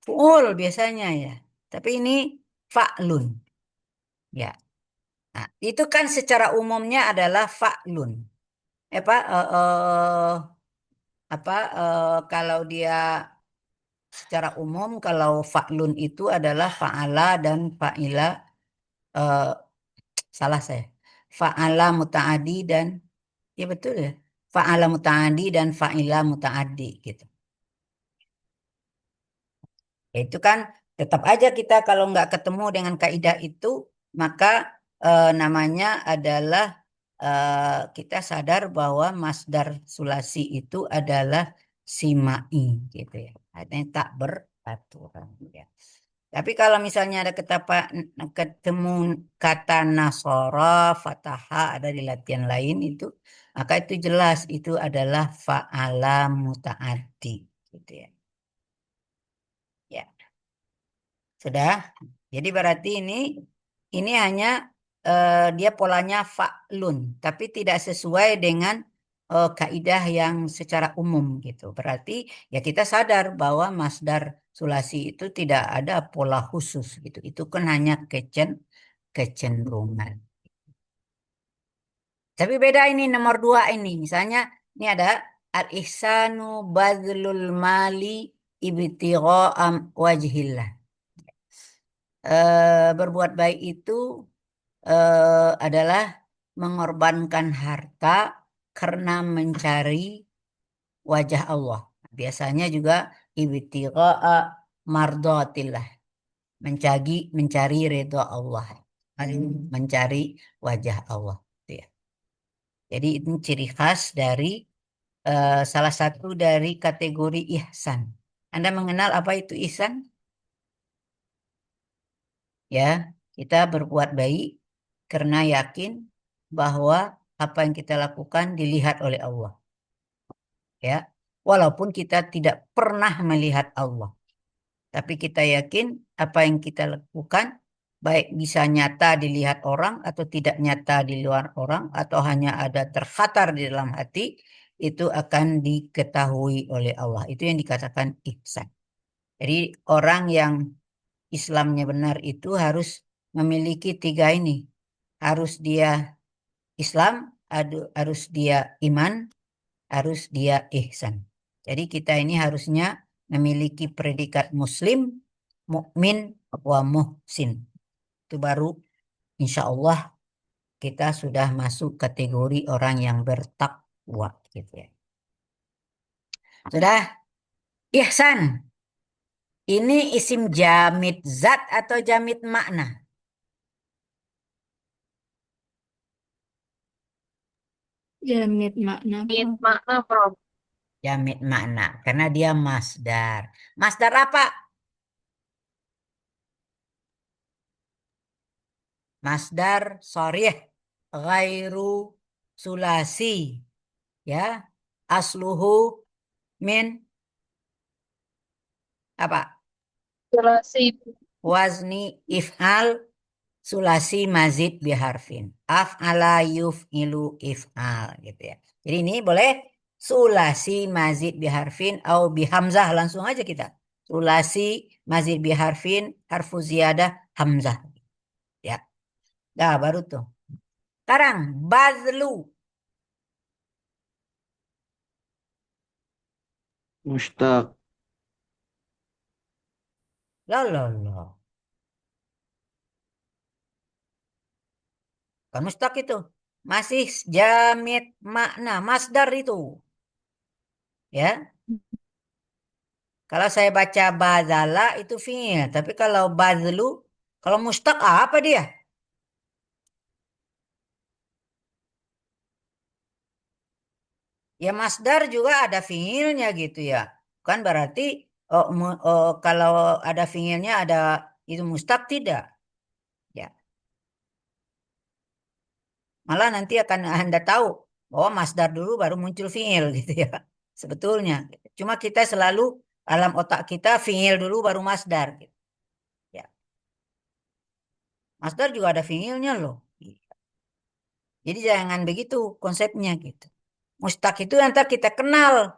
Fu'ul biasanya ya. Tapi ini fa'lun. Ya. Nah, itu kan secara umumnya adalah fa'lun. Apa kalau dia secara umum kalau fa'lun itu adalah fa'ala dan fa'ila eh, salah saya. Fa'ala muta'adi dan ya betul ya. Fa'ala muta'adi dan fa'ila muta'adi gitu. Ya, itu kan tetap aja kita kalau nggak ketemu dengan kaidah itu maka namanya adalah kita sadar bahwa masdar sulasi itu adalah simai gitu ya. Artinya tak beraturan ya. Tapi kalau misalnya ada ketemu kata nasara, fataha ada di latihan lain itu, maka itu jelas itu adalah fa'ala muta'addi gitu ya. Ya, sudah. Jadi berarti ini hanya dia polanya fa'lun, tapi tidak sesuai dengan kaidah yang secara umum gitu. Berarti ya kita sadar bahwa masdar sulasi itu tidak ada pola khusus gitu. Itu kan hanya kecenderungan. Tapi beda ini nomor 2 ini. Misalnya ini ada al-ihsanu badlul mali ibtigha'a wajhillah. Berbuat baik itu adalah mengorbankan harta karena mencari wajah Allah. Biasanya juga ibtigha'a mardatillah, mencari ridha Allah, mencari wajah Allah. Gitu ya. Jadi itu ciri khas dari salah satu dari kategori ihsan. Anda mengenal apa itu ihsan? Ya, kita berbuat baik karena yakin bahwa apa yang kita lakukan dilihat oleh Allah. Ya, walaupun kita tidak pernah melihat Allah, tapi kita yakin apa yang kita lakukan baik bisa nyata dilihat orang atau tidak nyata di luar orang atau hanya ada terkhatar di dalam hati, itu akan diketahui oleh Allah. Itu yang dikatakan ihsan. Jadi orang yang Islamnya benar itu harus memiliki 3 ini. Harus dia Islam, harus dia iman, harus dia ihsan. Jadi kita ini harusnya memiliki predikat muslim, mukmin, wa muhsin. Itu baru insya Allah kita sudah masuk kategori orang yang bertakwa gitu ya. Sudah, ihsan. Ini isim jamid zat atau jamid makna? Jamid makna. Makna, Prof. Jamid makna karena dia masdar. Masdar apa? Masdar sharih ghairu sulasi. Ya. Asluhu min apa? Sulasi. Wazni if'al sulasi mazid biharfin. Af'ala yuf'ilu if'al gitu ya. Jadi ini boleh sulasi mazid biharfin au bihamzah langsung aja kita. Sulasi mazid biharfin harfu ziyadah hamzah. Ya. Dah baru tuh. Sekarang bazlu. Mustaq. Loh, loh, loh. Kan mustaq itu. masih jamid makna, masdar itu. Ya. Kalau saya baca bazala itu fi'il, tapi kalau bazlu, kalau mustaq apa dia? Ya masdar juga ada fi'ilnya gitu ya. Kan berarti kalau ada fi'ilnya ada itu mustaq tidak. Ya. Malah nanti akan Anda tahu bahwa masdar dulu baru muncul fi'il gitu ya. Sebetulnya. Cuma kita selalu alam otak kita fi'il dulu baru masdar gitu. Ya. Masdar juga ada fi'ilnya loh. Jadi jangan begitu konsepnya gitu. Mustaq itu nanti kita kenal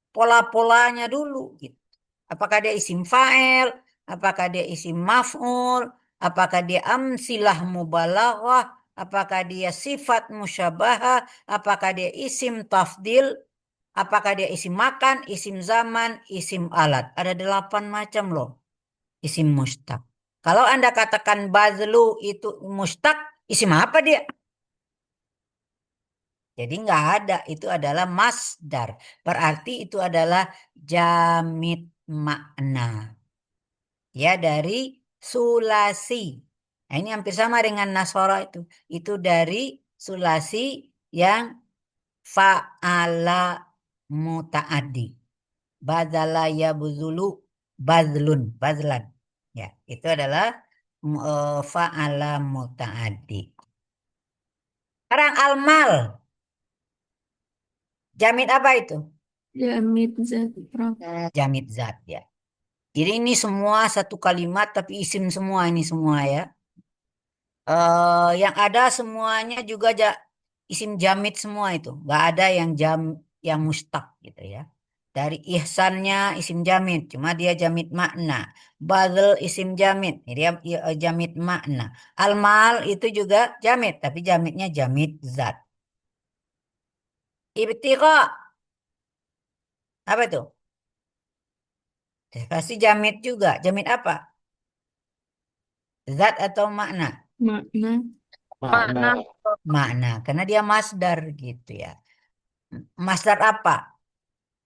pola-polanya dulu gitu. Apakah dia isim fa'il, apakah dia isim maf'ul, apakah dia amsilah mubalaghah, apakah dia sifat musyabahah, apakah dia isim tafdil, apakah dia isim makan, isim zaman, isim alat. Ada 8 macam loh isim mustaq. Kalau Anda katakan bazlu itu mustaq, isim apa dia? Jadi nggak ada, itu adalah masdar. Berarti itu adalah jamid makna. Ya, dari sulasi. Nah, ini hampir sama dengan nasara itu. Itu dari sulasi yang fa'ala muta'addi. Badala yabzulu bazlun, bazlan. Ya, itu adalah fa'ala muta'addi. Sekarang almal. Jamid apa itu? Jamid zat, Prof. Jamid zat ya. Jadi ini semua satu kalimat tapi isim semua ini semua ya. Yang ada semuanya juga isim jamid semua itu. Nggak ada yang mustaq gitu ya. Dari ihsannya isim jamid, cuma dia jamid makna. Badal isim jamid, dia jamid makna. Almal itu juga jamid, tapi jamidnya jamid zat. Ibtiqa apa itu? Pasti jamid juga. Jamid apa? Zat atau makna? Makna. Makna. Makna, karena dia masdar gitu ya. Masdar apa?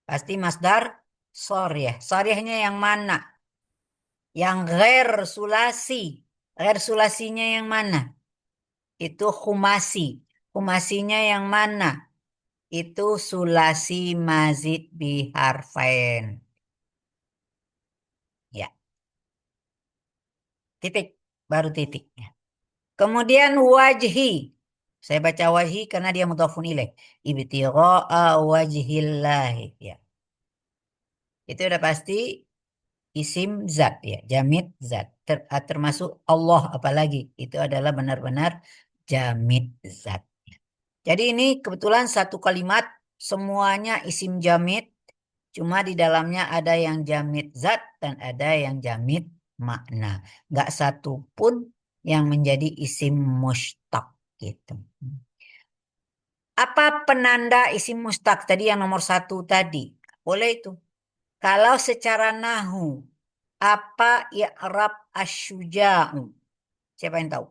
Pasti masdar soriyah. Soriyahnya yang mana? Yang ghair sulasi. Ghair sulasinya yang mana? Itu khumasi. Khumasinya yang mana? Itu sulasi mazid biharfain. Ya, titik. Baru titik. Kemudian wajhi. Saya baca wajhi karena dia mudhafun ilaih. Ibtigha'a wajhillahi. Ya. Itu udah pasti isim zat ya, jamid zat. Termasuk Allah apalagi. Itu adalah benar-benar jamid zat. Jadi ini kebetulan satu kalimat semuanya isim jamid. Cuma di dalamnya ada yang jamid zat dan ada yang jamid makna. Nggak satu pun yang menjadi isim mustaq gitu. Apa penanda isim mustaq tadi yang nomor 1 tadi? Boleh itu. Kalau secara nahu, apa i'rab asyuja'u? Siapa yang tahu?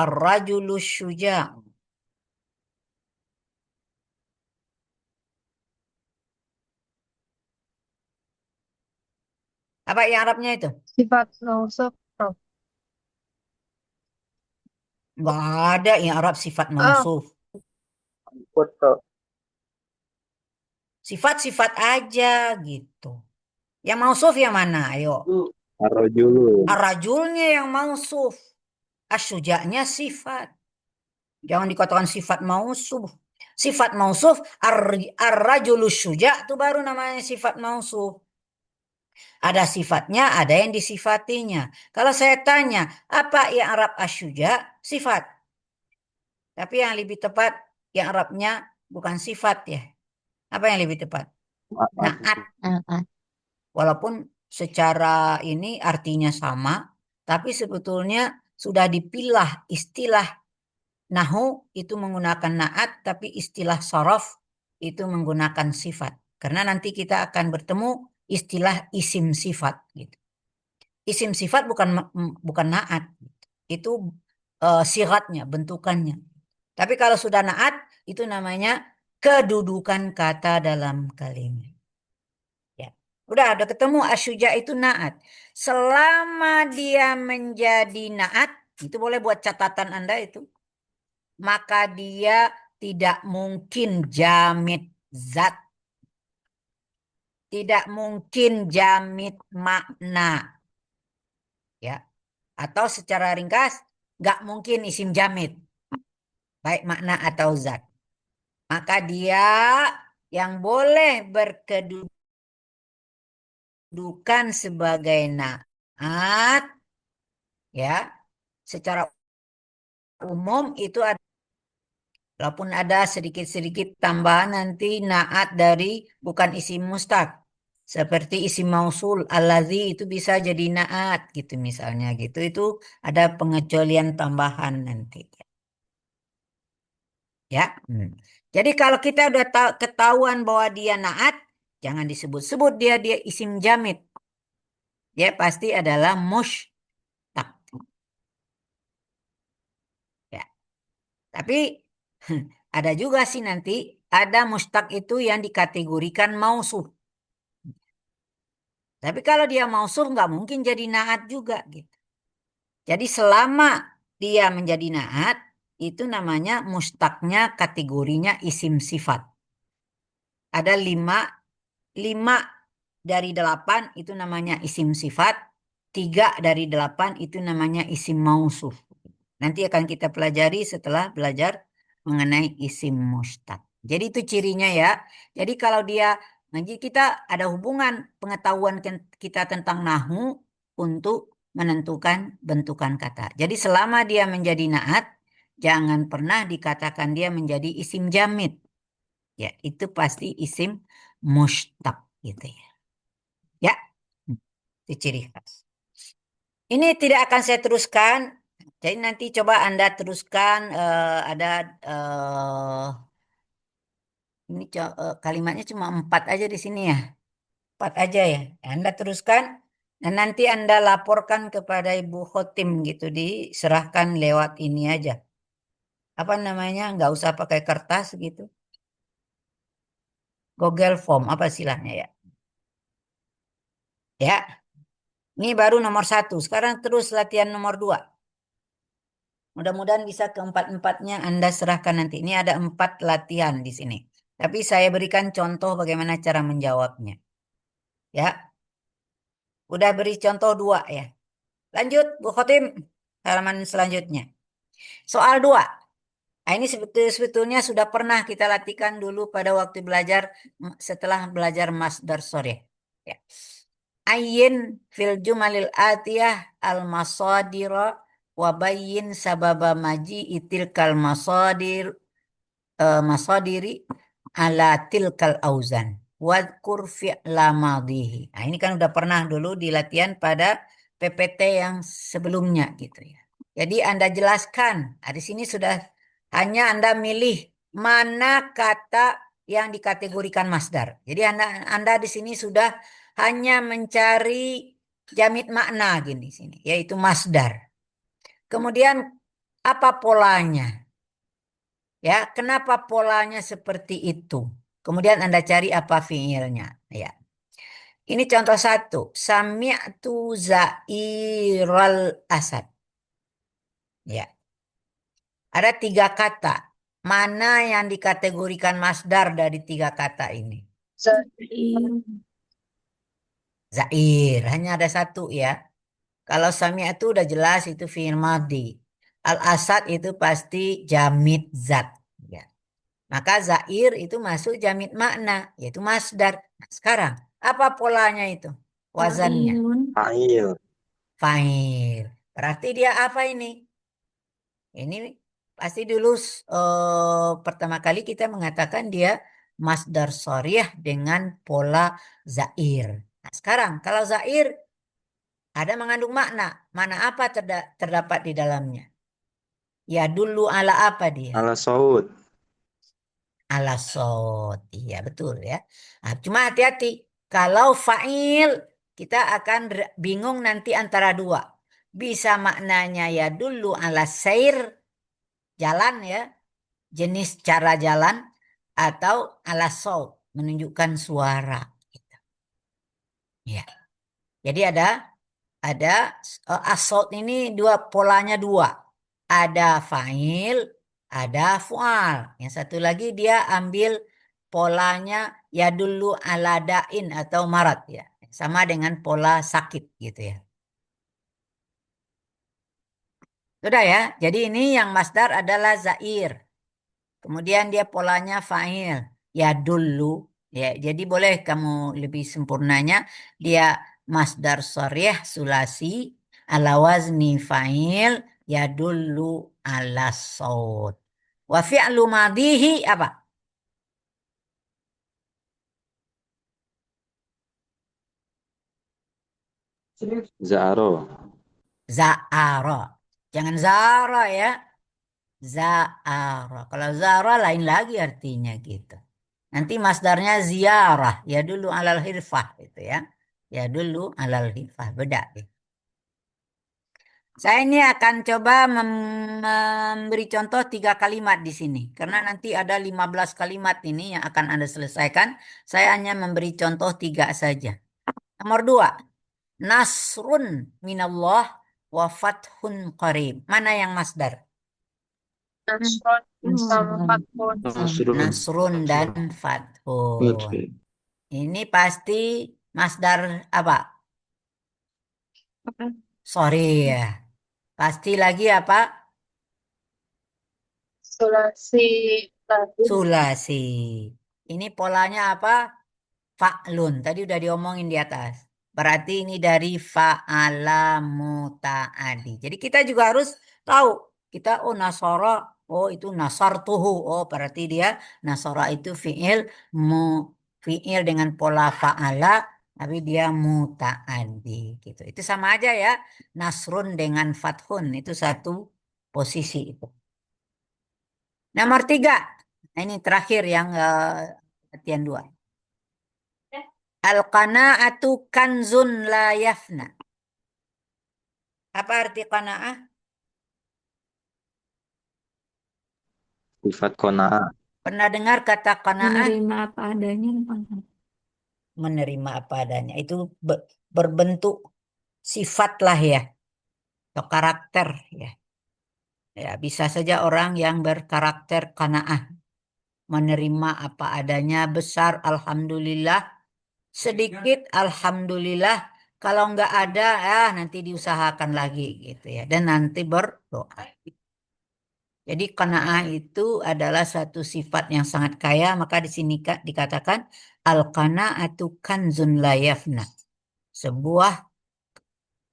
Ar-rajulu syuja'u. Apa i'rabnya itu? Sifat mausuf, Prof. Nggak ada i'rab sifat Oh, mausuf. Sifat-sifat aja gitu. Yang mausuf yang mana? Ayo. Ar-rajulu. Ar-rajulnya yang mausuf. Asyuja'nya sifat. Jangan dikatakan sifat mausuf. Sifat mausuf ar-rajulu syuja' itu baru namanya sifat mausuf. Ada sifatnya, ada yang disifatinya. Kalau saya tanya, apa yang Arab asyuja? Sifat. Tapi yang lebih tepat, yang Arabnya bukan sifat ya. Apa yang lebih tepat? Naat. Walaupun secara ini artinya sama, tapi sebetulnya sudah dipilah istilah nahu itu menggunakan naat, tapi istilah sorof itu menggunakan sifat. Karena nanti kita akan bertemu istilah isim sifat gitu. Isim sifat bukan naat. Itu siratnya, bentukannya. Tapi kalau sudah naat, itu namanya kedudukan kata dalam kalimat. Ya. Udah ketemu asyuja itu naat. Selama dia menjadi naat, itu boleh buat catatan Anda itu. Maka dia tidak mungkin jamid zat. Tidak mungkin jamid makna. Ya. Atau secara ringkas, nggak mungkin isim jamid. Baik makna atau zat. Maka dia yang boleh berkedudukan sebagai naat, ya, secara umum itu ada, walaupun ada sedikit-sedikit tambahan nanti naat dari bukan isim mustaq. Seperti isim mausul allazi itu bisa jadi naat gitu misalnya gitu. Itu ada pengecualian tambahan nanti. Ya. Jadi kalau kita udah ketahuan bahwa dia naat, jangan disebut-sebut dia isim jamid. Dia pasti adalah mushtaq. Ya. Tapi ada juga sih nanti ada mushtaq itu yang dikategorikan mausul. Tapi kalau dia mausul nggak mungkin jadi naat juga gitu. Jadi selama dia menjadi naat, itu namanya mushtaqnya kategorinya isim sifat. Ada 5 dari 8 itu namanya isim sifat. 3 dari 8 itu namanya isim mausuf. Nanti akan kita pelajari setelah belajar mengenai isim mushtaq. Jadi itu cirinya ya. Jadi kalau dia, nanti kita ada hubungan pengetahuan kita tentang nahu untuk menentukan bentukan kata. Jadi selama dia menjadi naat, jangan pernah dikatakan dia menjadi isim jamid. Ya, itu pasti isim mushtaq gitu ya. Ya, itu ciri khas. Ini tidak akan saya teruskan. Jadi nanti coba Anda teruskan ada ini kalimatnya cuma 4 aja di sini ya. 4 aja ya. Anda teruskan dan nanti Anda laporkan kepada Ibu Khotim gitu, diserahkan lewat ini aja. Apa namanya? Nggak usah pakai kertas gitu. Google Form apa istilahnya ya. Ya. Ini baru nomor 1. Sekarang terus latihan nomor 2. Mudah-mudahan bisa keempat-empatnya Anda serahkan nanti. Ini ada 4 latihan di sini. Tapi saya berikan contoh bagaimana cara menjawabnya. Ya. Udah beri contoh 2 ya. Lanjut Bu Khotim. Halaman selanjutnya. Soal 2. Nah, ini sebetulnya sudah pernah kita latihkan dulu pada waktu belajar setelah belajar masdar sore. Ya. Ayin fil jumalil atiyah al masadira wa bayyin sababa maji itil kal masadiri ala tilkal auzan wadkur fi'la madhihi. Nah, ini kan udah pernah dulu di latihan pada PPT yang sebelumnya gitu ya. Jadi Anda jelaskan. Nah, di sini sudah hanya Anda milih mana kata yang dikategorikan masdar. Jadi Anda di sini sudah hanya mencari jamid makna gini sini, yaitu masdar. Kemudian apa polanya? Ya, kenapa polanya seperti itu? Kemudian Anda cari apa fiilnya. Ya. Ini contoh 1. Sami'tu zairal asad. Ya. Ada 3 kata. Mana yang dikategorikan masdar dari 3 kata ini? Zair. Hanya ada 1 ya. Kalau sami'tu udah jelas itu fiil madhi. Al-asad itu pasti jamid zat. Ya. Maka zair itu masuk jamid makna, yaitu masdar. Nah, sekarang, apa polanya itu? Wazannya. Fa'ilun. Fa'il. Berarti dia apa ini? Ini pasti dulu pertama kali kita mengatakan dia masdar shorih dengan pola zair. Nah, sekarang kalau zair ada mengandung makna. Mana apa terdapat di dalamnya? Ya dulu ala apa dia? Ala Saud. Ala sot. Iya betul ya. Nah, cuma hati-hati. Kalau fa'il kita akan bingung nanti antara 2. Bisa maknanya ya dulu ala sair jalan ya. jenis cara jalan, atau ala saut, menunjukkan suara. Gitu. Ya. Jadi ada as-saut ini polanya dua. Ada fa'il, ada fu'al. Yang satu lagi dia ambil polanya ya dulu ala da'in atau marat ya. Sama dengan pola sakit gitu ya. Sudah ya. Jadi ini yang masdar adalah zair. Kemudian dia polanya fa'il. Ya dulu. Ya, jadi boleh kamu lebih sempurnanya. Dia masdar sharih sulasi ala wazni fa'il ya dulu ala saut. Wa fi'lu madhihi apa? Za'aro. Za'ara. Jangan zara ya. Za'ara. Kalau zara lain lagi artinya gitu. Nanti masdarnya ziarah. Ya dulu alal hirfah gitu ya. Ya dulu alal hirfah. Beda. Gitu. Saya ini akan coba memberi contoh 3 kalimat di sini. Karena nanti ada 15 kalimat ini yang akan Anda selesaikan. Saya hanya memberi contoh 3 saja. Nomor 2. Nasrun minallah wa fathun qarib. Mana yang masdar? Nasron sama Fathun. Nasrun. Nasrun dan fathun. Betul. Ini pasti masdar apa? Apa? Sorry ya. Pasti lagi apa? Sulasi tadi. Sulasi. Ini polanya apa? Fa'lun. Tadi udah diomongin di atas. Berarti ini dari fa'ala muta'adi. Jadi kita juga harus tahu. Kita nasara. Oh itu nasartuhu. Oh berarti dia nasara itu fi'il dengan pola fa'ala. Tapi dia muta'adi. Gitu. Itu sama aja ya. Nasrun dengan fathun. Itu satu posisi itu. Nomor 3. Nah, ini terakhir yang latihan 2. Al-qana'atu kanzun la yafna. Apa arti qana'ah? Sifat qanaah. Pernah dengar kata qana'ah? Menerima apa adanya. Menerima apa adanya. Itu berbentuk sifat lah ya. Atau karakter ya. Ya, bisa saja orang yang berkarakter qana'ah. Menerima apa adanya, besar alhamdulillah, sedikit alhamdulillah, kalau nggak ada nanti diusahakan lagi gitu ya, dan nanti berdoa. Jadi qanaah itu adalah satu sifat yang sangat kaya, maka di sini dikatakan al-qanaatu kanzun la yafna, sebuah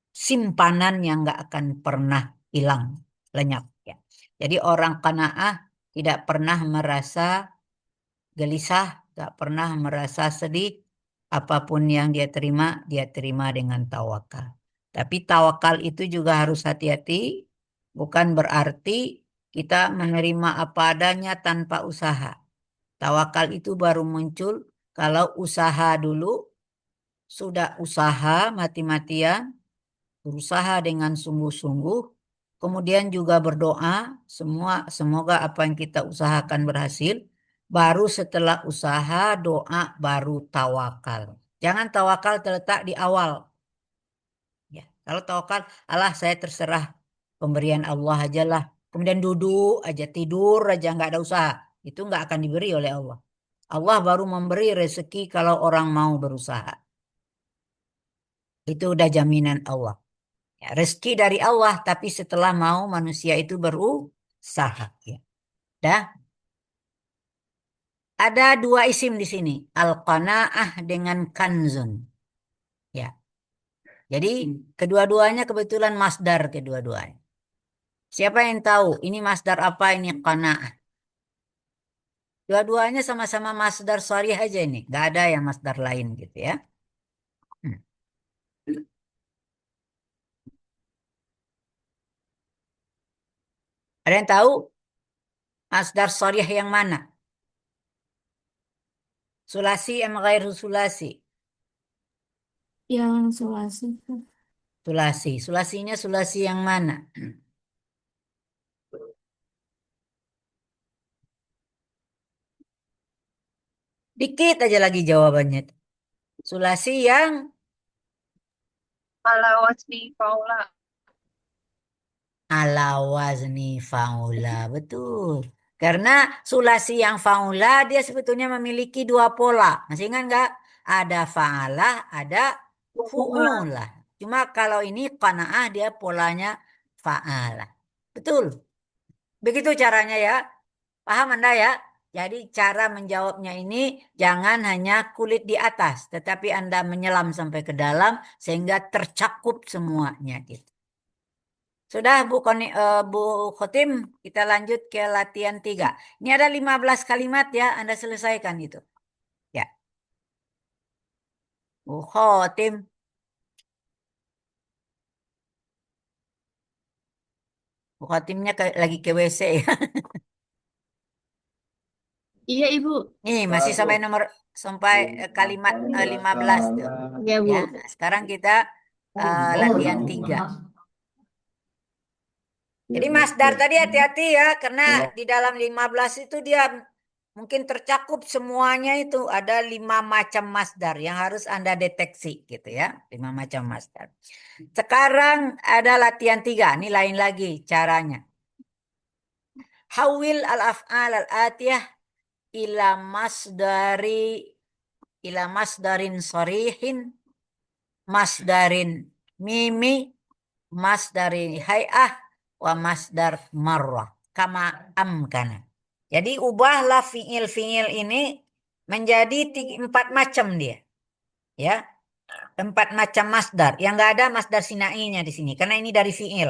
simpanan yang nggak akan pernah hilang, lenyap ya. Jadi orang qanaah tidak pernah merasa gelisah, tak pernah merasa sedih. Apapun yang dia terima dengan tawakal. Tapi tawakal itu juga harus hati-hati. Bukan berarti kita menerima apa adanya tanpa usaha. Tawakal itu baru muncul kalau usaha dulu. Sudah usaha mati-matian, berusaha dengan sungguh-sungguh. Kemudian juga berdoa, semoga apa yang kita usahakan berhasil. Baru setelah usaha, doa, baru tawakal. Jangan tawakal terletak di awal. Ya, kalau tawakal, Allah saya terserah pemberian Allah aja lah. Kemudian duduk aja, tidur aja, nggak ada usaha. Itu nggak akan diberi oleh Allah. Allah baru memberi rezeki kalau orang mau berusaha. Itu udah jaminan Allah. Ya, rezeki dari Allah, tapi setelah mau manusia itu berusaha. Ya. Dah. Ada 2 isim di sini. Al-qanaah dengan kanzun. Ya. Jadi kedua-duanya kebetulan masdar kedua-duanya. Siapa yang tahu ini masdar apa, ini qanaah? Dua-duanya sama-sama masdar sharih aja ini. Gak ada yang masdar lain gitu ya. Hmm. Ada yang tahu masdar sharih yang mana? Sulasi sama ghairu sulasi? Yang sulasi. Sulasi. Sulasinya sulasi yang mana? Dikit aja lagi jawabannya. Sulasi yang ala wazni faula. ala wazni faula. Betul. Karena sulasi yang faula dia sebetulnya memiliki dua pola. Masih ingat nggak? Ada fa'alah, ada fu'ulah. Cuma kalau ini qanaah dia polanya fa'alah. Betul. Begitu caranya ya. Paham Anda ya? Jadi cara menjawabnya ini jangan hanya kulit di atas, tetapi Anda menyelam sampai ke dalam sehingga tercakup semuanya gitu. Sudah Bu Khotim, kita lanjut ke latihan 3. Ini ada 15 kalimat ya, Anda selesaikan itu. Ya. Bu Khotim. Bu Khotimnya lagi ke WC ya. Iya, Ibu. Nih, masih sampai kalimat 15 tuh. Iya, Bu. Ya. Nah, sekarang kita latihan 3. Jadi masdar tadi hati-hati ya, karena di dalam 15 itu dia mungkin tercakup semuanya itu. Ada 5 macam masdar yang harus Anda deteksi gitu ya. 5 macam masdar. Sekarang ada latihan 3, ini lain lagi caranya. Hawil al-af'al al-atiyah ila masdarin sarihin, masdarin mimi, masdarin hay'ah, wa masdar marrah kama amkana. Jadi ubahlah fiil-fiil ini menjadi 4 macam dia. Ya, 4 macam masdar. Yang nggak ada masdar sinainya di sini karena ini dari fiil.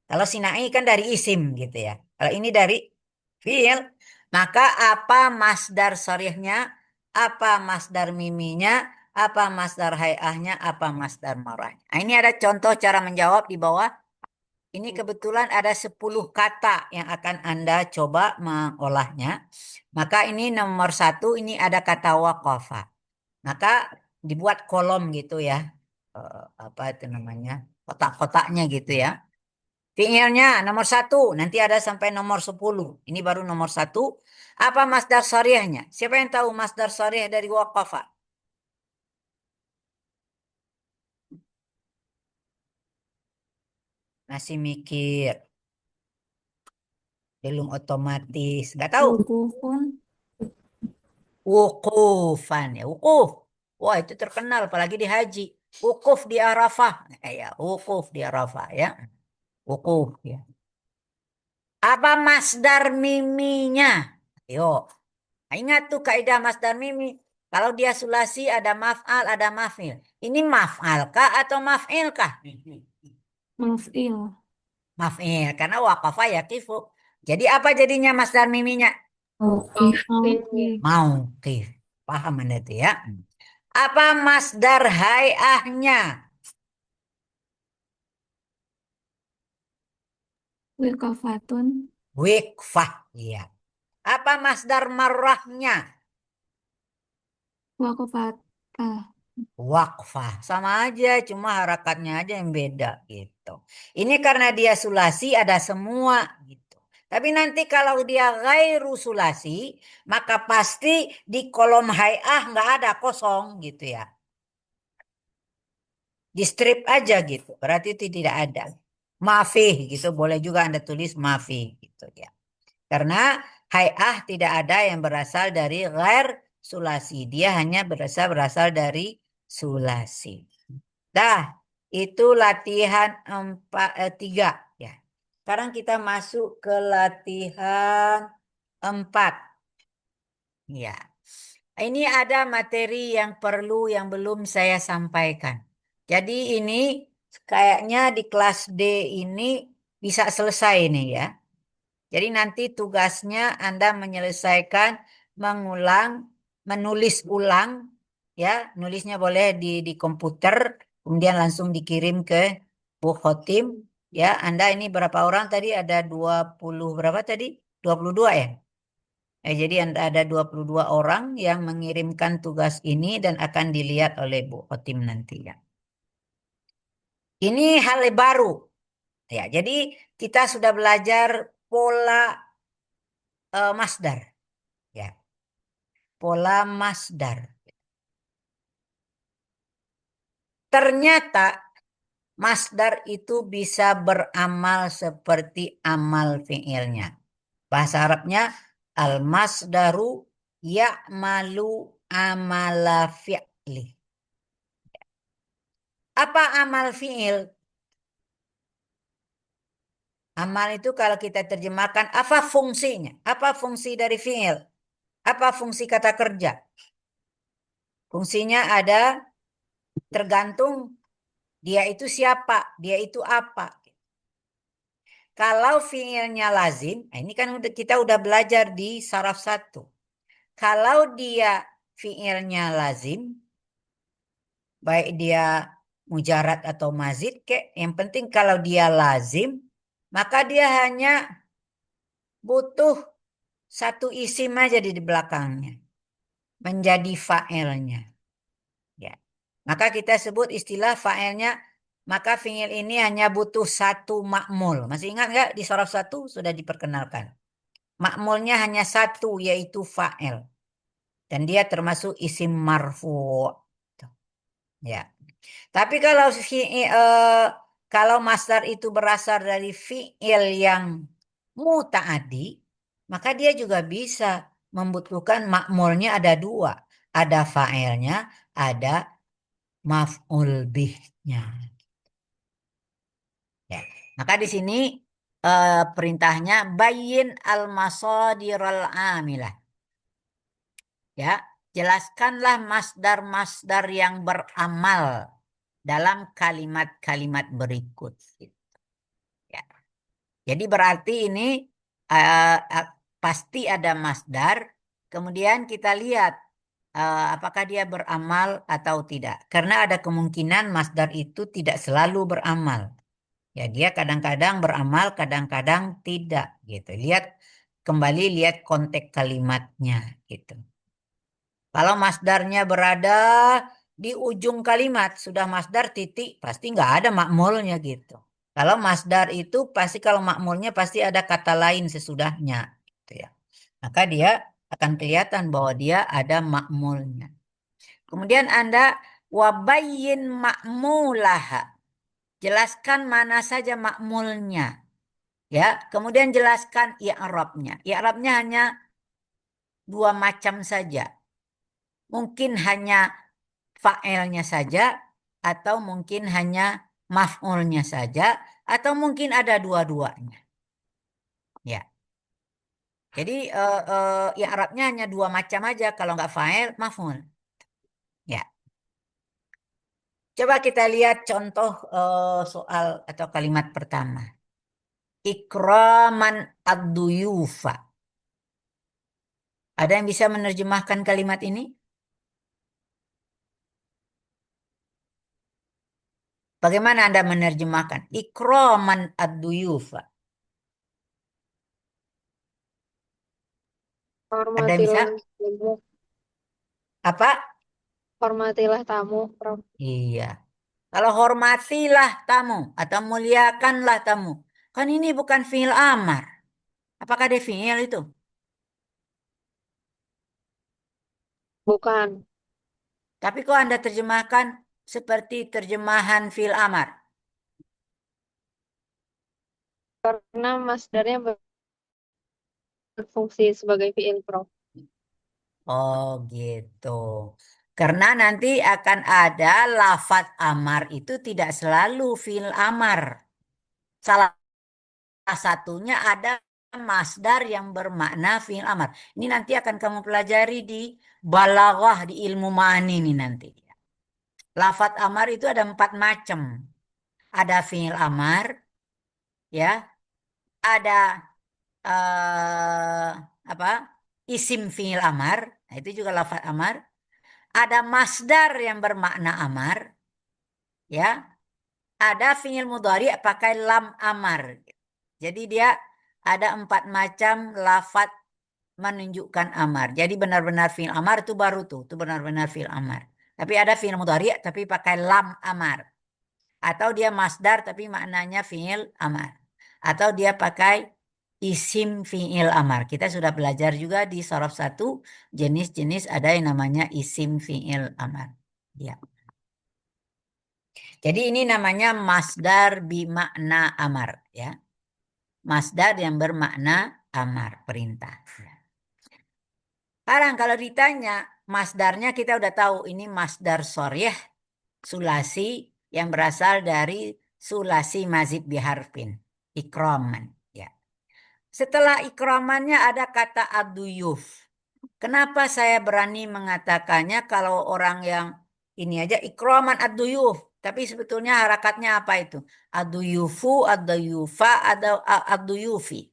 Kalau sinai kan dari isim gitu ya. Kalau ini dari fiil, maka apa masdar sharihnya, apa masdar miminya, apa masdar hayahnya, apa masdar marahnya. Nah, ini ada contoh cara menjawab di bawah. Ini kebetulan ada 10 kata yang akan Anda coba mengolahnya. Maka ini nomor 1, ini ada kata waqafa. Maka dibuat kolom gitu ya. Apa itu namanya? Kotak-kotaknya gitu ya. Fiilnya nomor 1, nanti ada sampai nomor 10. Ini baru nomor 1. Apa masdar syariahnya? Siapa yang tahu masdar syariah dari waqafa? Masih mikir. Belum otomatis. Nggak tahu. Wukufun. Wukufan ya. Wukuf. Wah itu terkenal apalagi di haji. Wukuf di Arafah. Ya, wukuf di Arafah ya. Wukuf ya. Apa masdar miminya? Yuk. Ingat tuh kaidah masdar mimi. Kalau dia sulasi ada maf'al, ada maf'il. Ini maf'al kah atau maf'il kah? Maf'il. Maf'il. Karena waqafa yaqifu. Jadi apa jadinya masdar miminya? Mauqif. Mauqif. Paham Anda itu ya? Apa masdar hayahnya? Wiqafatun. Wiqfah. Iya. Apa masdar marrahnya? Waqafatah. Wakfah. Sama aja, cuma harakatnya aja yang beda gitu. Ini karena dia sulasi ada semua gitu. Tapi nanti kalau dia gairu sulasi, maka pasti di kolom hayah nggak ada kosong gitu ya. Di strip aja gitu. Berarti itu tidak ada. Mafih gitu. Boleh juga Anda tulis mafih gitu ya. Karena hayah tidak ada yang berasal dari ghair sulasi. Dia hanya berasal dari sulasi. Dah, itu latihan 3 ya. Sekarang kita masuk ke latihan 4. Ya. Ini ada materi yang yang belum saya sampaikan. Jadi ini kayaknya di kelas D ini bisa selesai nih ya. Jadi nanti tugasnya Anda menyelesaikan, mengulang, menulis ulang, ya, nulisnya boleh di komputer, kemudian langsung dikirim ke Bu Khotim, ya. Anda ini berapa orang tadi? Ada 20 berapa tadi? 22 ya? Jadi ada 22 orang yang mengirimkan tugas ini dan akan dilihat oleh Bu Khotim nanti ya. Ini hal baru. Ya, jadi kita sudah belajar pola masdar. Ya. pola masdar. Ternyata masdar itu bisa beramal seperti amal fi'ilnya. Bahasa Arabnya al-masdaru ya'malu amala fi'li. Apa amal fi'il? Amal itu kalau kita terjemahkan, apa fungsinya? Apa fungsi dari fi'il? Apa fungsi kata kerja? Fungsinya ada tergantung dia itu siapa, dia itu apa. Kalau fi'ilnya lazim, ini kan kita udah belajar di saraf 1. Kalau dia fi'ilnya lazim, baik dia mujarad atau mazid, yang penting kalau dia lazim, maka dia hanya butuh satu isim aja di belakangnya, menjadi fa'ilnya. Ya. Maka kita sebut istilah fa'ilnya, maka fi'il ini hanya butuh satu ma'mul. Masih ingat nggak di saraf 1 sudah diperkenalkan. Ma'mulnya hanya satu, yaitu fa'il. Dan dia termasuk isim marfu'. Ya. Tapi kalau masdar itu berasal dari fi'il yang muta'addi, maka dia juga bisa membutuhkan ma'mulnya ada 2. Ada fa'ilnya, ada maf'ul bihnya. Ya. Maka di sini perintahnya bayyin al-masadiral amilah. Ya, jelaskanlah masdar-masdar yang beramal dalam kalimat-kalimat berikut. Ya. Jadi berarti ini pasti ada masdar. Kemudian kita lihat apakah dia beramal atau tidak. Karena ada kemungkinan masdar itu tidak selalu beramal. Ya, dia kadang-kadang beramal, kadang-kadang tidak gitu. Kembali lihat konteks kalimatnya gitu. Kalau masdarnya berada di ujung kalimat, sudah masdar titik, pasti nggak ada makmulnya gitu. Kalau masdar itu pasti kalau makmulnya pasti ada kata lain sesudahnya gitu ya. Maka dia akan kelihatan bahwa dia ada makmulnya. Kemudian Anda wabayyin makmulaha. Jelaskan mana saja makmulnya. Ya, kemudian jelaskan i'rabnya. I'rabnya hanya 2 macam saja. Mungkin hanya fa'ilnya saja, atau mungkin hanya maf'ulnya saja, atau mungkin ada dua-duanya. Ya. Jadi i'rabnya hanya 2 macam aja, kalau nggak fa'il, maf'ul. Ya. Coba kita lihat contoh soal atau kalimat pertama. Ikraman ad-duyufa. Ada yang bisa menerjemahkan kalimat ini? Bagaimana Anda menerjemahkan? Ikraman ad-duyufa. Ada yang bisa? Hormatilah tamu. Apa? Hormatilah tamu, Prof. Iya. Kalau hormatilah tamu atau muliakanlah tamu. Kan ini bukan fi'il amar. Apakah dia fi'il itu? Bukan. Tapi kok Anda terjemahkan seperti terjemahan fi'il amar? Karena masdarnya berfungsi sebagai fi'il, Prof. Oh gitu. Karena nanti akan ada lafat amar itu tidak selalu fi'il amar. Salah satunya ada masdar yang bermakna fi'il amar. Ini nanti akan kamu pelajari di balaghah, di ilmu ma'ani ini nanti. Lafat amar itu ada 4 macam. Ada fi'il amar, ya, ada apa? Isim fi'il amar, nah itu juga lafat amar. Ada masdar yang bermakna amar, ya. Ada fi'il mudhari pakai lam amar. Jadi dia ada 4 macam lafat menunjukkan amar. Jadi benar-benar fi'il amar itu baru tuh, itu benar-benar fi'il amar. Tapi ada fi'il mudhari tapi pakai lam amar. Atau dia masdar tapi maknanya fi'il amar. Atau dia pakai isim fi'il amar. Kita sudah belajar juga di sorof 1 jenis-jenis ada yang namanya isim fi'il amar. Ya. Jadi ini namanya masdar bimakna amar, ya. Masdar yang bermakna amar, perintah. Sekarang kalau ditanya masdarnya kita udah tahu ini masdar sharih sulasi yang berasal dari sulasi mazid biharfin ikraman, ya. Setelah ikramannya ada kata aduyuf. Kenapa saya berani mengatakannya kalau orang yang ini aja ikraman aduyuf, tapi sebetulnya harakatnya apa itu? Aduyufu, aduyufa, aduyufi.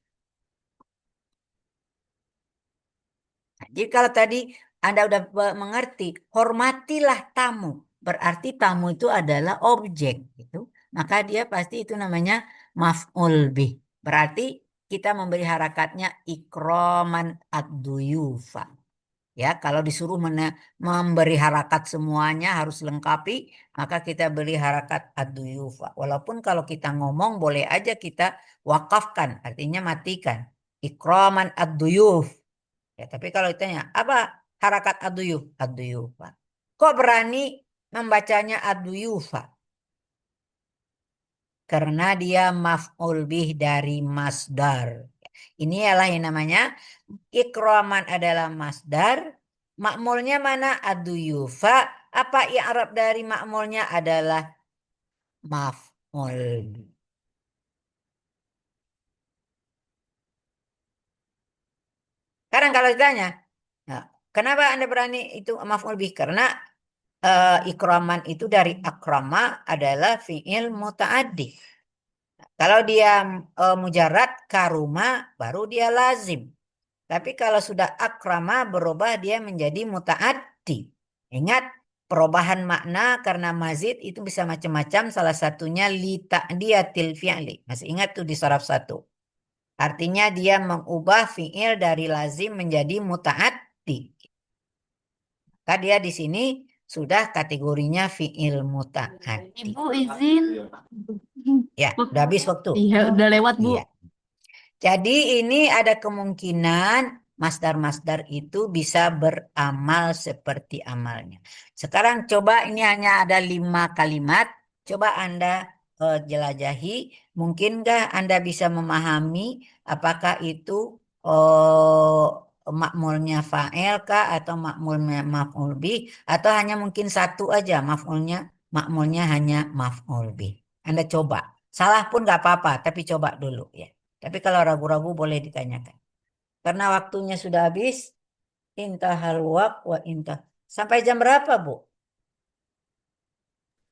Nah, jadi kalau tadi Anda udah mengerti, hormatilah tamu. Berarti tamu itu adalah objek, gitu. Maka dia pasti itu namanya maf'ul bih. Berarti kita memberi harakatnya ikroman ad-duyufa. Ya, kalau disuruh memberi harakat semuanya harus lengkapi, maka kita beri harakat ad-duyufa. Walaupun kalau kita ngomong boleh aja kita wakafkan, artinya matikan. Ikroman ad-duyuf. Ya, tapi kalau ditanya, apa harakat ad-duyuf? Ad-duyufa. Kok berani membacanya ad-duyufa? Karena dia maf'ul bih dari masdar. Ini adalah yang namanya ikraman adalah masdar. Makmulnya mana? Ad-duyufa. Apa i'rab dari makmulnya adalah maf'ul bih. Sekarang kalau ditanya, nah, kenapa Anda berani itu maf'ul bih? Karena ikraman itu dari akrama adalah fi'il muta'addi. Kalau dia mujarad karuma baru dia lazim. Tapi kalau sudah akrama berubah dia menjadi muta'addi. Ingat perubahan makna karena mazid itu bisa macam-macam. Salah satunya li ta'diyatil fi'li. Masih ingat tuh di sharaf 1. Artinya dia mengubah fi'il dari lazim menjadi muta'addi. Maka dia di sini sudah kategorinya fi'il muta'addi. Ibu izin. Ya, udah habis waktu. Iya, udah lewat, Bu. Iya. Jadi ini ada kemungkinan masdar-masdar itu bisa beramal seperti amalnya. Sekarang coba ini hanya ada 5 kalimat. Coba Anda jelajahi. Mungkinkah Anda bisa memahami apakah itu makmulnya fa'il kah atau makmulnya maf'ul bih atau hanya mungkin satu aja makmulnya hanya maf'ul bih. Anda coba. Salah pun nggak apa-apa, tapi coba dulu ya. Tapi kalau ragu-ragu boleh ditanyakan. Karena waktunya sudah habis. Intahal waqt wa intah. Sampai jam berapa, Bu?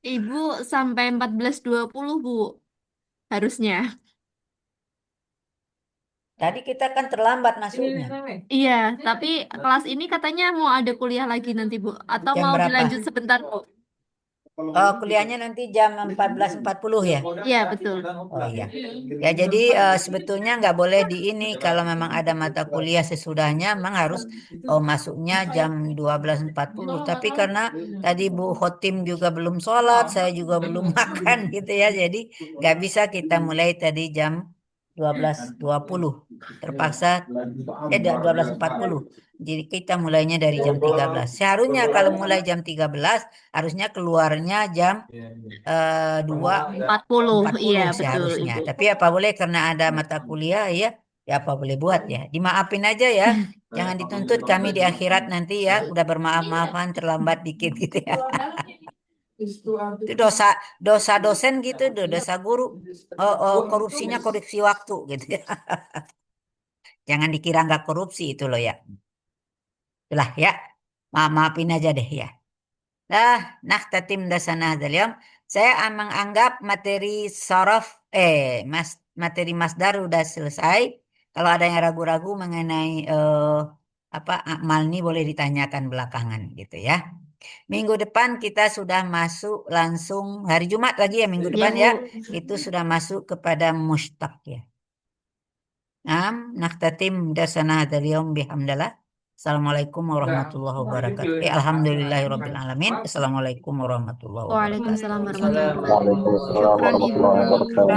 Ibu sampai 14.20, Bu. Harusnya. Tadi kita kan terlambat masuknya. Iya, tapi kelas ini katanya mau ada kuliah lagi nanti, Bu. Atau Jam mau berapa? dilanjut sebentar, Bu? Kuliahnya nanti jam 14.40 ya? Iya, betul. Oh iya. Ya jadi sebetulnya nggak boleh di ini. Kalau memang ada mata kuliah sesudahnya, memang harus masuknya jam 12.40. Tapi karena tadi Bu Khotim juga belum sholat, saya juga belum makan gitu ya. Jadi nggak bisa kita mulai tadi jam 12.20. Terpaksa 12.40. Jadi kita mulainya dari jam 13. Seharusnya kalau mulai jam 13, harusnya keluarnya jam 40, iya betul. seharusnya. Tapi apa boleh karena ada mata kuliah ya, ya apa boleh buat ya. Dimaafin aja ya. Jangan dituntut kami di akhirat nanti ya. Udah bermaaf-maafan terlambat dikit gitu ya. Itu dosa dosen gitu, dosa guru. Korupsinya korupsi waktu gitu ya. Jangan dikira nggak korupsi itu loh ya. Itulah ya. Maafin aja deh ya. Tatim dasana dalam. Saya menganggap materi sorof materi masdar udah selesai. Kalau ada yang ragu-ragu mengenai amal ini boleh ditanyakan belakangan gitu ya. Minggu depan kita sudah masuk langsung hari Jumat lagi ya minggu depan ya. Itu sudah masuk kepada mustaq ya. Tatim dasana dalam bihamdallah. Assalamualaikum warahmatullahi wabarakatuh. Alhamdulillahirabbil alamin. Assalamualaikum warahmatullahi wabarakatuh. Waalaikumsalam warahmatullahi wabarakatuh. Waalaikumsalam warahmatullahi wabarakatuh.